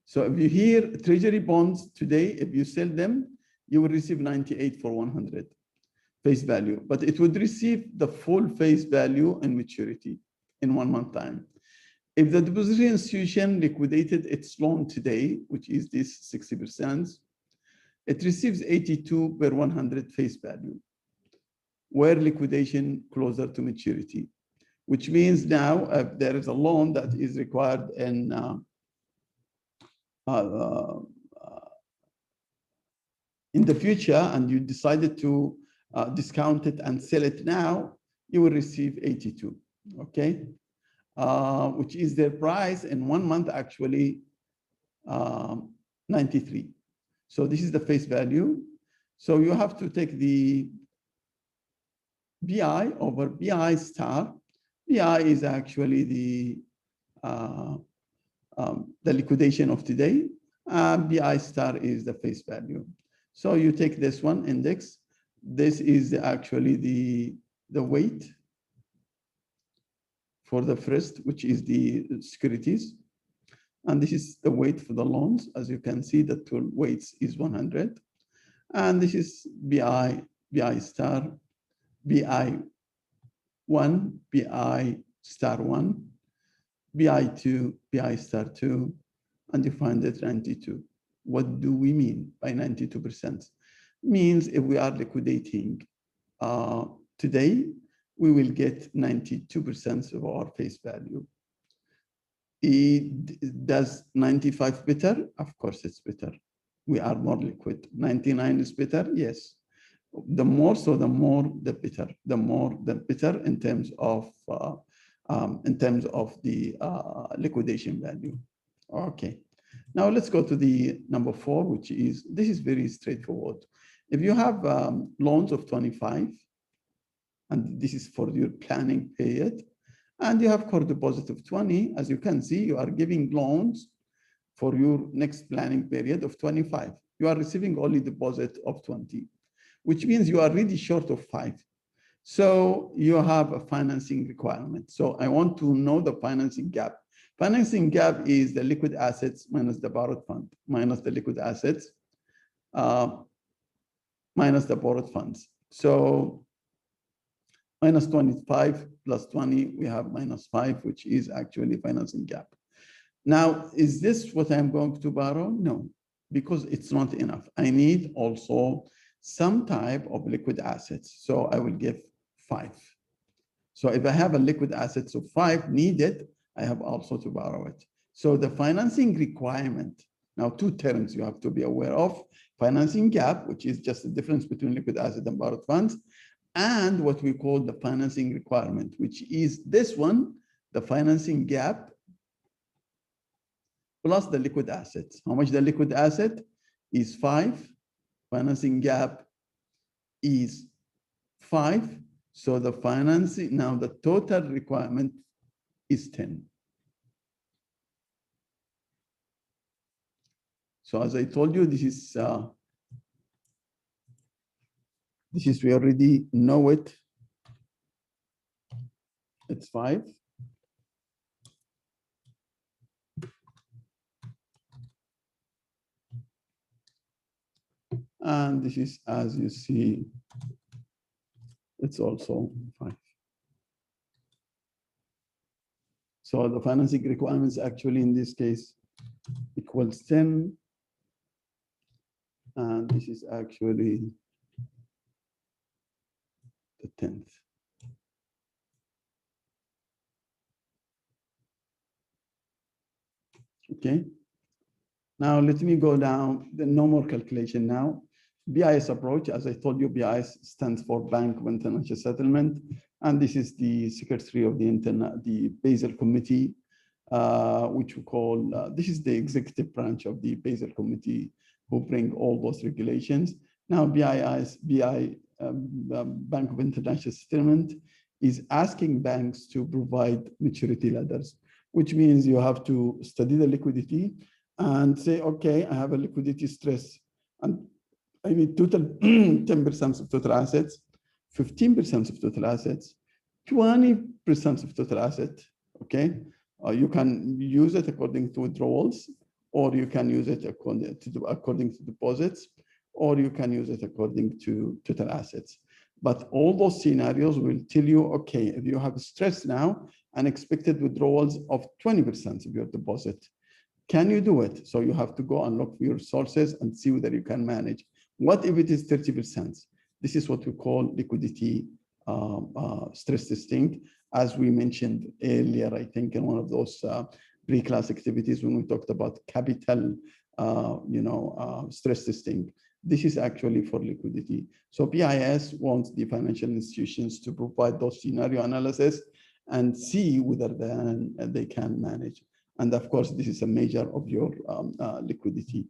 so if you hear treasury bonds today, if you sell them, you will receive 98 for 100 face value, but it would receive the full face value in maturity in 1 month time. If the depository institution liquidated its loan today, which is this 60%, it receives 82 per 100 face value, where liquidation closer to maturity, which means now if there is a loan that is required in the future and you decided to discount it and sell it now, you will receive 82, okay? Which is their price in 1 month, actually 93. So this is the face value. So you have to take the BI over BI star. BI is actually the liquidation of today. BI star is the face value. So you take this one index. This is actually the weight for the first, which is the securities. And this is the weight for the loans. As you can see, the two weights is 100. And this is BI star, BI 1, BI star 1, BI 2, BI star 2, and you find it 92. What do we mean by 92%? Means if we are liquidating today, we will get 92% of our face value. Does 95 better? Of course it's better. We are more liquid. 99 is better? Yes. The more, so the more, the better. The more, the better in terms of the liquidation value. Okay. Now let's go to the number 4, which is, this is very straightforward. If you have loans of 25, and this is for your planning period, and you have core deposit of 20, as you can see, you are giving loans for your next planning period of 25. You are receiving only deposit of 20, which means you are really short of 5. So you have a financing requirement. So I want to know the financing gap. Financing gap is the liquid assets minus the borrowed fund, minus the liquid assets, minus the borrowed funds. So minus 25 plus 20, we have minus 5, which is actually financing gap. Now, is this what I'm going to borrow? No, because it's not enough. I need also some type of liquid assets. So I will give 5. So if I have a liquid assets of 5 needed, I have also to borrow it. So the financing requirement, now 2 terms you have to be aware of: financing gap, which is just the difference between liquid asset and borrowed funds, and what we call the financing requirement, which is this one, the financing gap plus the liquid assets. How much the liquid asset is 5, financing gap is 5. So the financing, now the total requirement is 10. So as I told you, this is we already know it. It's 5. And this is, as you see, it's also 5. So the financing requirements actually in this case equals 10. And this is actually the 10th. Okay. Now let me go down the normal calculation now. BIS approach, as I told you, BIS stands for Bank of International Settlement. And this is the secretary of the Basel Committee, which we call, this is the executive branch of the Basel Committee who bring all those regulations. Now Bank of International Settlement is asking banks to provide maturity ladders, which means you have to study the liquidity and say, okay, I have a liquidity stress and I need total 10% of total assets, 15% of total assets, 20% of total assets, okay? You can use it according to withdrawals, or you can use it according to deposits, or you can use it according to total assets. But all those scenarios will tell you, okay, if you have stress now and expected withdrawals of 20% of your deposit, can you do it? So you have to go and look for your sources and see whether you can manage. What if it is 30%? This is what we call liquidity stress testing, as we mentioned earlier, I think, in one of those pre-class activities when we talked about capital, stress testing. This is actually for liquidity. So BIS wants the financial institutions to provide those scenario analysis and see whether they can manage. And of course, this is a measure of your liquidity.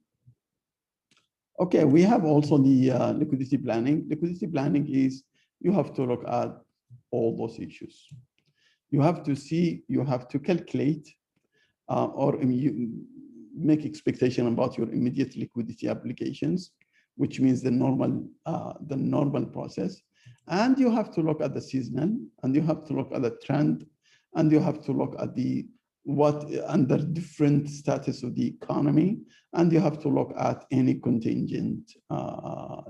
Okay, we have also the liquidity planning. Liquidity planning is you have to look at all those issues. You have to see, you have to calculate or you make expectation about your immediate liquidity applications, which means the normal process. And you have to look at the seasonal, and you have to look at the trend, and you have to look at what under different status of the economy, and you have to look at any contingent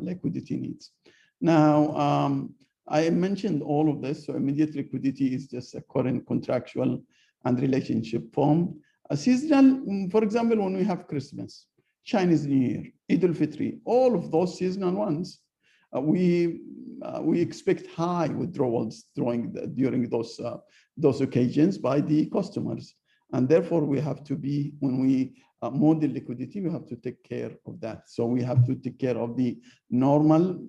liquidity needs. Now, I mentioned all of this. So immediate liquidity is just a current contractual and relationship form. A seasonal, for example, when we have Christmas, Chinese New Year, Eid al-Fitr, all of those seasonal ones, we expect high withdrawals during those occasions by the customers. And therefore, we have to be, when we model liquidity, we have to take care of that. So we have to take care of the normal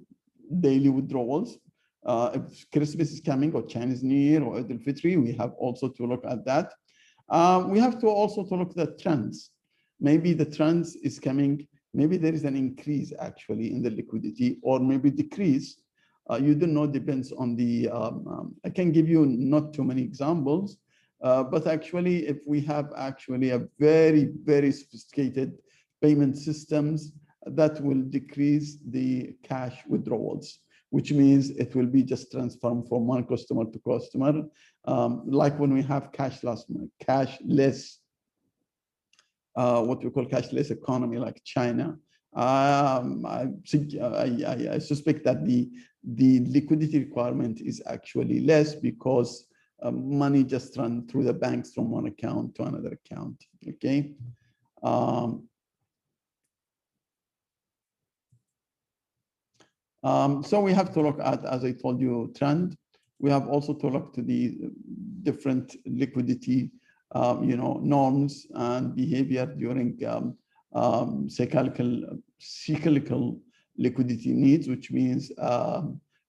daily withdrawals. If Christmas is coming, or Chinese New Year, or Eid al-Fitr, we have also to look at that. We have to also look at the trends. Maybe the trends is coming, maybe there is an increase actually in the liquidity, or maybe decrease. You don't know, depends on the, I can give you not too many examples, but actually if we have actually a very, very sophisticated payment systems, that will decrease the cash withdrawals, which means it will be just transferred from one customer to customer. Like when we have cashless, what we call cashless economy, like China. I suspect that the liquidity requirement is actually less because money just runs through the banks from one account to another account. Okay. So we have to look at, as I told you, trend. We have also to look to the different liquidity, norms and behavior during cyclical liquidity needs, which means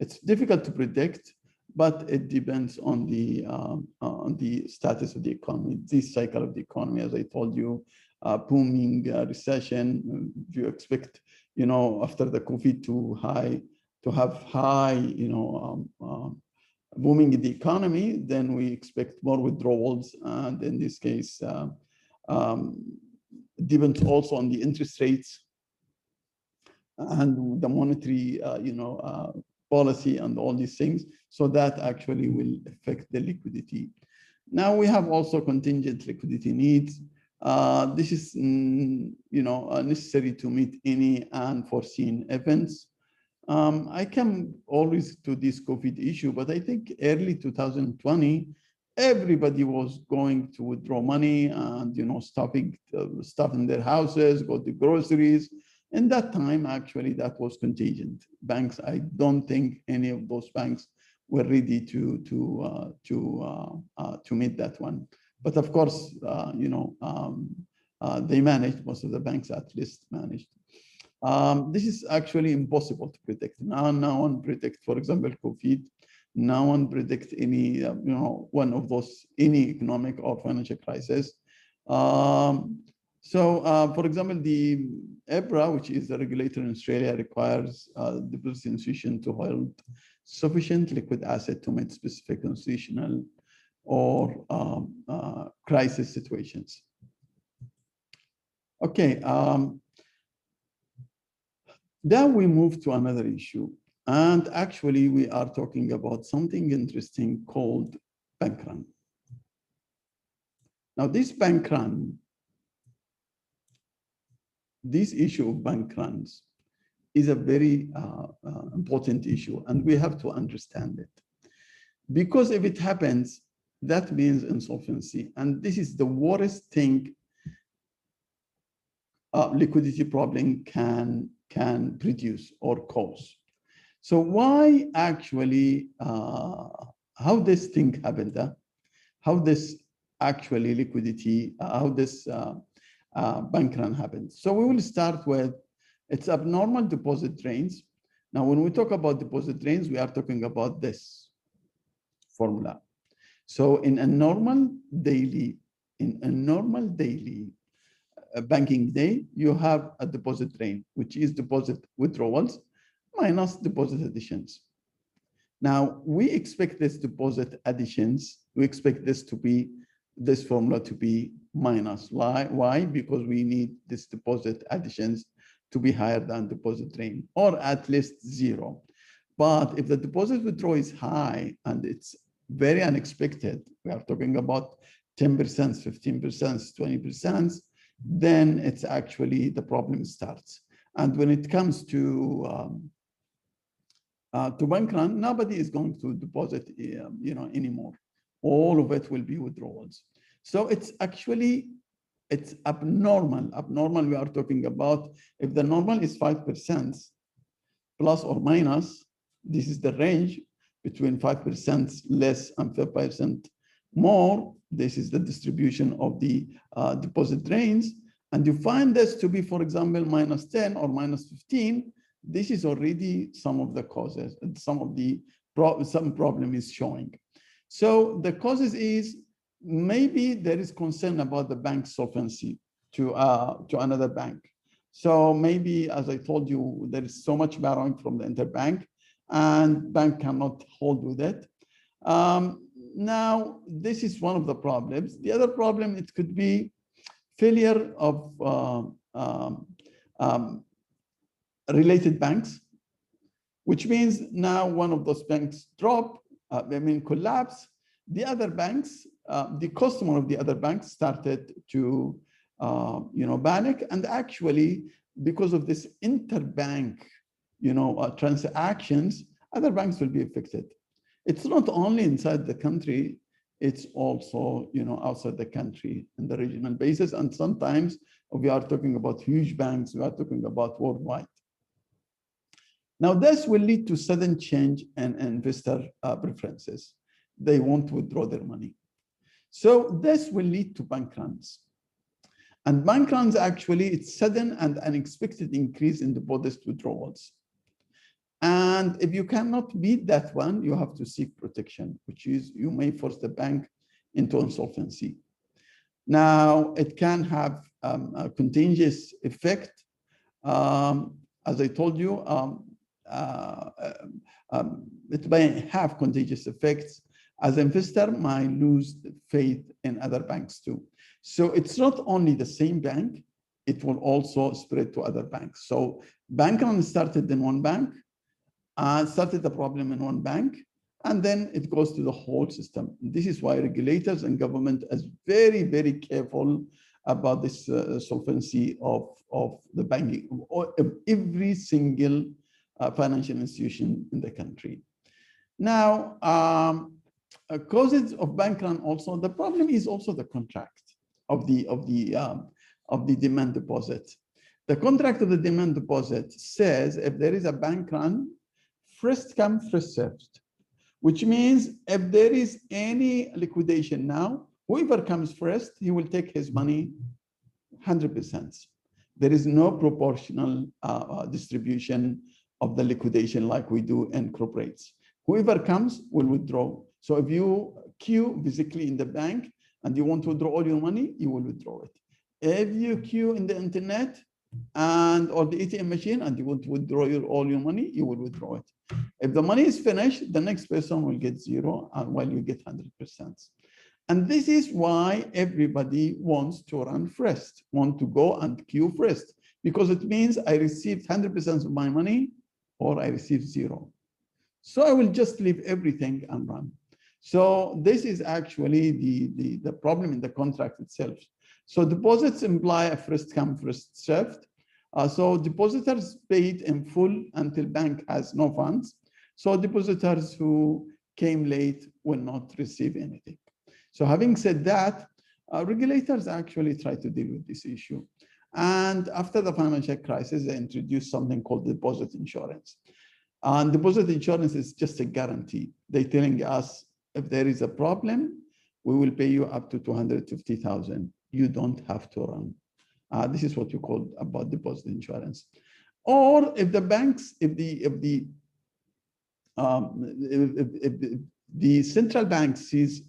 it's difficult to predict, but it depends on the status of the economy, this cycle of the economy. As I told you, booming recession, if you expect, after the COVID to high to have high, booming in the economy, then we expect more withdrawals. And in this case, depends also on the interest rates and the monetary, policy and all these things. So that actually will affect the liquidity. Now we have also contingent liquidity needs. This is, necessary to meet any unforeseen events. I come always to this COVID issue, but I think early 2020, everybody was going to withdraw money and, stopping stuff in their houses, go to groceries. In that time, actually, that was contingent. Banks, I don't think any of those banks were ready to meet that one. But of course, they managed. Most of the banks at least managed. This is actually impossible to predict. Now, no one predicts, for example, COVID. No one predicts any, one of those, any economic or financial crisis. For example, the EBRA, which is the regulator in Australia, requires the deposit institution to hold sufficient liquid asset to meet specific constitutional or crisis situations. Okay. Then we move to another issue. And actually, we are talking about something interesting called bank run. Now, this bank run, this issue of bank runs is a very important issue, and we have to understand it. Because if it happens, that means insolvency. And this is the worst thing liquidity problem can produce or cause. So why actually, how this thing happened, how this actually liquidity, how this bank run happened. So we will start with, it's abnormal deposit drains. Now, when we talk about deposit drains, we are talking about this formula. So in a normal daily banking day, you have a deposit drain, which is deposit withdrawals minus deposit additions. Now, we expect this deposit additions, we expect this formula to be minus. Why? Because we need this deposit additions to be higher than deposit drain, or at least zero. But if the deposit withdrawal is high and it's very unexpected, we are talking about 10%, 15%, 20%, then it's actually the problem starts. And when it comes to bank run, nobody is going to deposit, anymore. All of it will be withdrawals. So it's actually, it's abnormal. Abnormal, we are talking about, if the normal is 5% plus or minus, this is the range between 5% less and 5% more. This is the distribution of the deposit drains. And you find this to be, for example, minus 10 or minus 15. This is already some of the causes, and some problem is showing. So the causes is maybe there is concern about the bank's solvency to another bank. So maybe, as I told you, there is so much borrowing from the interbank, and bank cannot hold with it. Now, this is one of the problems. The other problem, it could be failure of related banks, which means now one of those banks collapse. The other banks, the customer of the other banks started to, panic. And actually, because of this interbank, transactions, other banks will be affected. It's not only inside the country, it's also, outside the country in the regional basis. And sometimes we are talking about huge banks, we are talking about worldwide. Now, this will lead to sudden change in investor preferences. They want to withdraw their money. So this will lead to bank runs. And bank runs, actually, it's sudden and unexpected increase in deposit withdrawals. And if you cannot beat that one, you have to seek protection, which is you may force the bank into insolvency. Now, it can have a contagious effect. As I told you, it may have contagious effects. As an investor, might lose faith in other banks too. So it's not only the same bank, it will also spread to other banks. So bank run started in one bank, started the problem in one bank, and then it goes to the whole system. This is why regulators and government is very, very careful about this solvency of the banking, of every single financial institution in the country. Now, causes of bank run also, the problem is also the contract of the demand deposit. The contract of the demand deposit says if there is a bank run, first come, first served, which means if there is any liquidation now, whoever comes first, he will take his money 100%. There is no proportional distribution of the liquidation like we do in corporates. Whoever comes will withdraw. So if you queue physically in the bank and you want to withdraw all your money, you will withdraw it. If you queue in the internet or the ATM machine and you want to withdraw all your money, you will withdraw it. If the money is finished, the next person will get 0 while you get 100%. And this is why everybody wants to run first, want to go and queue first, because it means I received 100% of my money or I received 0. So I will just leave everything and run. So this is actually the problem in the contract itself. So deposits imply a first come, first served. So depositors paid in full until bank has no funds. So depositors who came late will not receive anything. So having said that, regulators actually try to deal with this issue. And after the financial crisis, they introduced something called deposit insurance. And deposit insurance is just a guarantee. They're telling us if there is a problem, we will pay you up to $250,000. You don't have to run. This is what you call about deposit insurance. Or if the banks, if the central bank sees,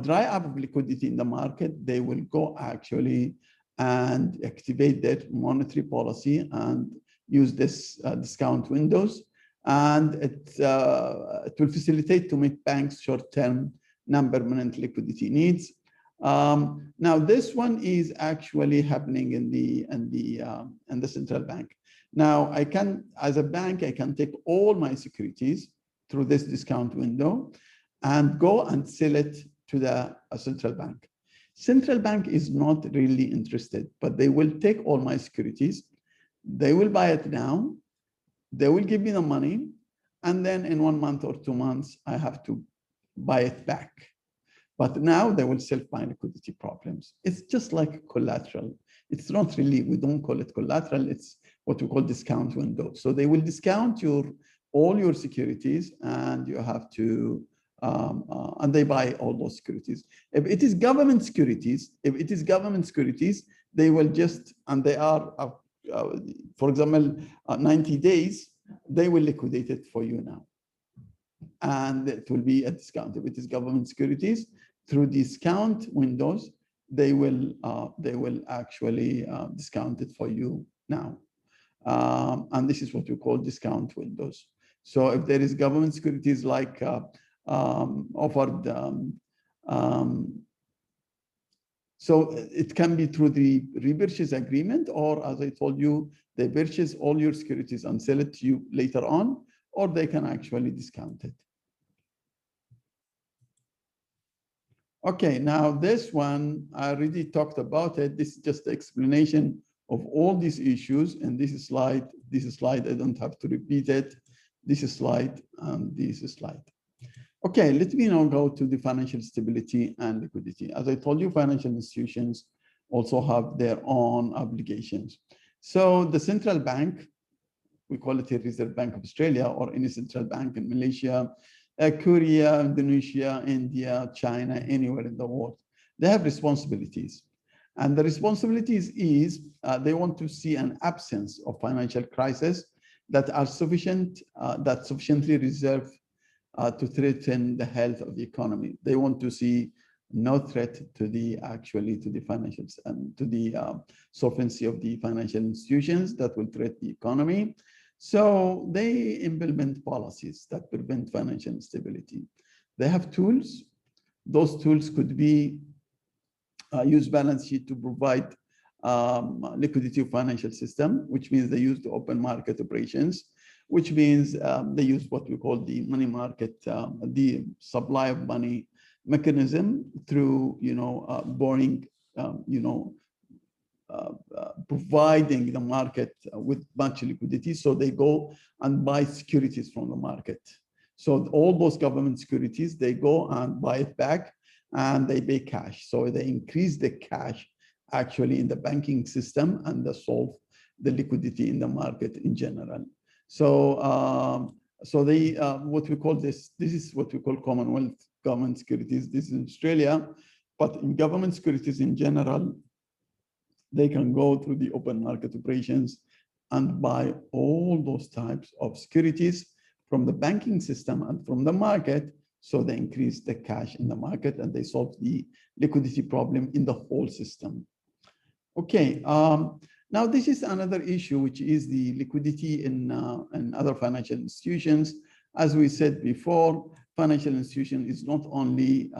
dry up of liquidity in the market, they will go actually and activate that monetary policy and use this discount windows. And it will facilitate to meet banks' short-term, non-permanent liquidity needs. Now, this one is actually happening in the central bank. Now, I can, as a bank, I can take all my securities through this discount window and go and sell it to the central bank. Central bank is not really interested, but they will take all my securities. They will buy it now. They will give me the money. And then in 1 month or 2 months, I have to buy it back. But now they will solve my liquidity problems. It's just like collateral. It's not really, we don't call it collateral. It's what we call discount window. So they will discount all your securities and you have to, and they buy all those securities. If it is government securities, they will just, and they are, for example, 90 days, they will liquidate it for you now. And it will be a discount. If it is government securities, through discount windows, they will actually discount it for you now. And this is what you call discount windows. So if there is government securities like offered, so it can be through the repurchase agreement, or as I told you, they purchase all your securities and sell it to you later on, or they can actually discount it. Okay, now this one, I already talked about it. This is just the explanation of all these issues. And this slide, I don't have to repeat it. This slide and this slide. Okay, let me now go to the financial stability and liquidity. As I told you, financial institutions also have their own obligations. So the central bank, we call it the Reserve Bank of Australia, or any central bank in Malaysia, Korea, Indonesia, India, China, anywhere in the world, they have responsibilities. And the responsibilities is they want to see an absence of financial crisis that are sufficiently reserved to threaten the health of the economy. They want to see no threat to the financials and to the solvency of the financial institutions that will threaten the economy. So they implement policies that prevent financial instability. They have tools. Those tools could be use balance sheet to provide liquidity of financial system, which means they use the open market operations, which means they use what we call the money market, the supply of money mechanism through, borrowing, providing the market with much liquidity. So they go and buy securities from the market. So all those government securities, they go and buy it back and they pay cash. So they increase the cash actually in the banking system and they solve the liquidity in the market in general. So they what we call this is what we call Commonwealth government securities. This is in Australia, but in government securities in general, they can go through the open market operations and buy all those types of securities from the banking system and from the market. So they increase the cash in the market and they solve the liquidity problem in the whole system. Okay, now this is another issue, which is the liquidity in other financial institutions. As we said before, financial institution is not only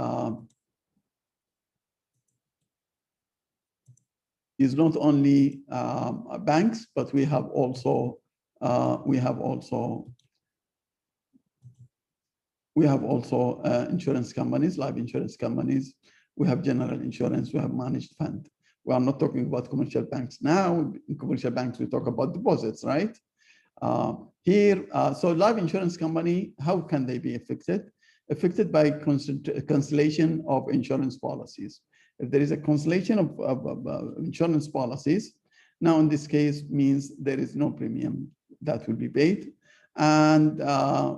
banks, but we have also insurance companies, life insurance companies. We have general insurance. We have managed fund. We are not talking about commercial banks now. In commercial banks, we talk about deposits, right? So life insurance company, how can they be affected? Affected by cancellation of insurance policies. If there is a cancellation of insurance policies, now in this case means there is no premium that will be paid. And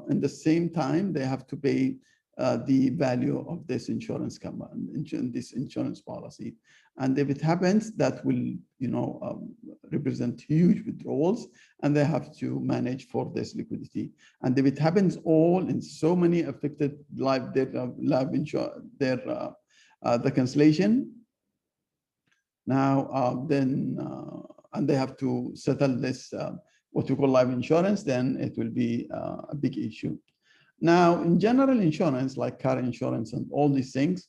in the same time, they have to pay the value of this insurance company, this insurance policy. And if it happens, that will, represent huge withdrawals, and they have to manage for this liquidity. And if it happens all in so many affected the cancellation, now and they have to settle this what we call life insurance, then it will be a big issue. Now, in general insurance, like car insurance and all these things,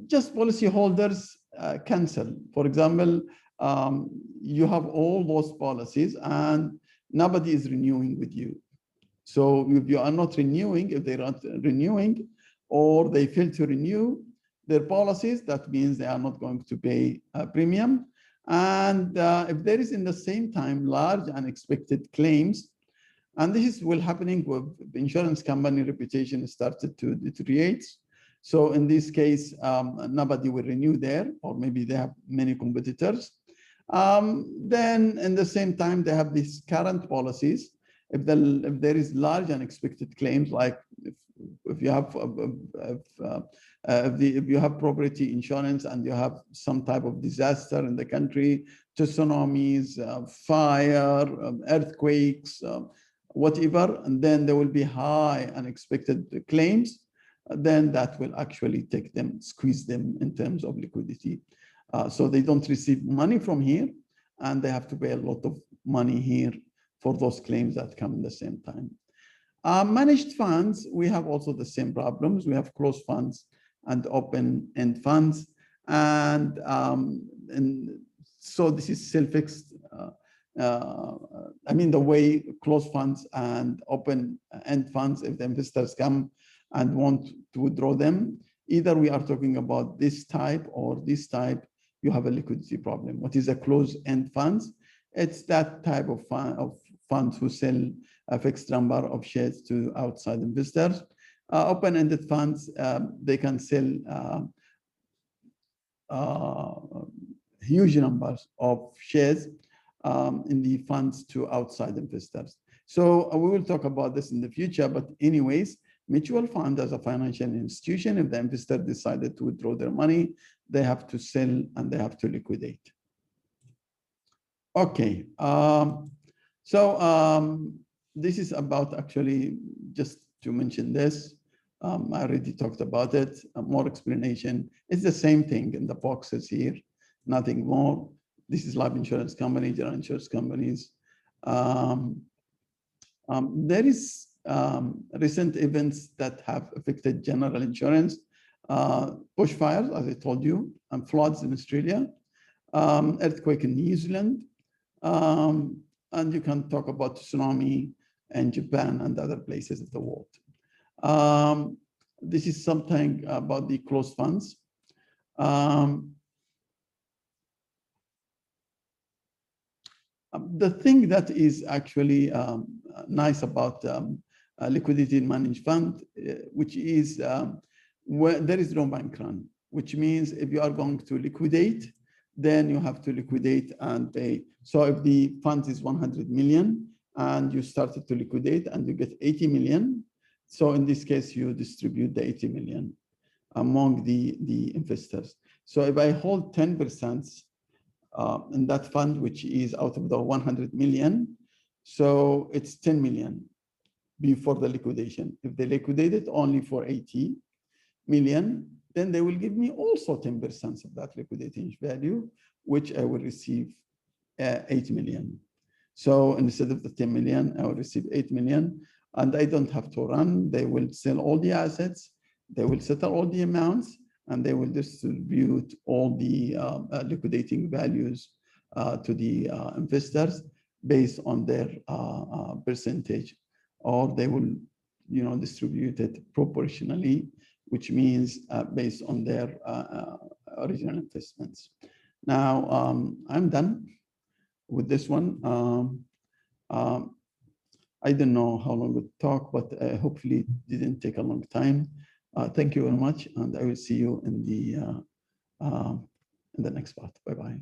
just policyholders cancel. For example, you have all those policies and nobody is renewing with you. So if you are not renewing, if they're not renewing or they fail to renew their policies, that means they are not going to pay a premium. And if there is in the same time large unexpected claims, and this is well happening with the insurance company reputation started to deteriorate. So in this case, nobody will renew there, or maybe they have many competitors. Then in the same time, they have these current policies. If there is large unexpected claims, like if you have if you have property insurance and you have some type of disaster in the country, tsunamis, fire, earthquakes, whatever, and then there will be high unexpected claims, then that will actually take them, squeeze them in terms of liquidity. So they don't receive money from here, and they have to pay a lot of money here for those claims that come in the same time. Managed funds, we have also the same problems. We have closed funds and open-end funds. And so this is self-fixed. I mean, the way closed funds and open-end funds, if the investors come and want to withdraw them, either we are talking about this type or this type, you have a liquidity problem. What is a closed-end funds? It's that type of funds who sell a fixed number of shares to outside investors. Open-ended funds, they can sell huge numbers of shares in the funds to outside investors. So we will talk about this in the future, but anyways, mutual fund as a financial institution, if the investor decided to withdraw their money, they have to sell and they have to liquidate. Okay, this is about actually, just to mention this, I already talked about it, more explanation. It's the same thing in the boxes here, nothing more. This is life insurance company, general insurance companies, There is recent events that have affected general insurance, bushfires, as I told you, and floods in Australia, earthquake in New Zealand, and you can talk about tsunami in Japan and other places of the world. This is something about the closed funds. The thing that is actually nice about liquidity managed fund, which is where there is no bank run, which means if you are going to liquidate, then you have to liquidate and pay. So if the fund is 100 million and you started to liquidate and you get 80 million, so in this case, you distribute the 80 million among the investors. So if I hold 10% in that fund, which is out of the 100 million, so it's 10 million before the liquidation. If they liquidate it only for 80 million, then they will give me also 10% of that liquidating value, which I will receive 8 million. So instead of the 10 million, I will receive 8 million, and I don't have to run. They will sell all the assets, they will settle all the amounts, and they will distribute all the liquidating values to the investors based on their percentage, or they will, distribute it proportionally, which means based on their original investments. Now, I'm done with this one. I don't know how long it talk, but hopefully it didn't take a long time. Thank you very much, and I will see you in the next part. Bye-bye.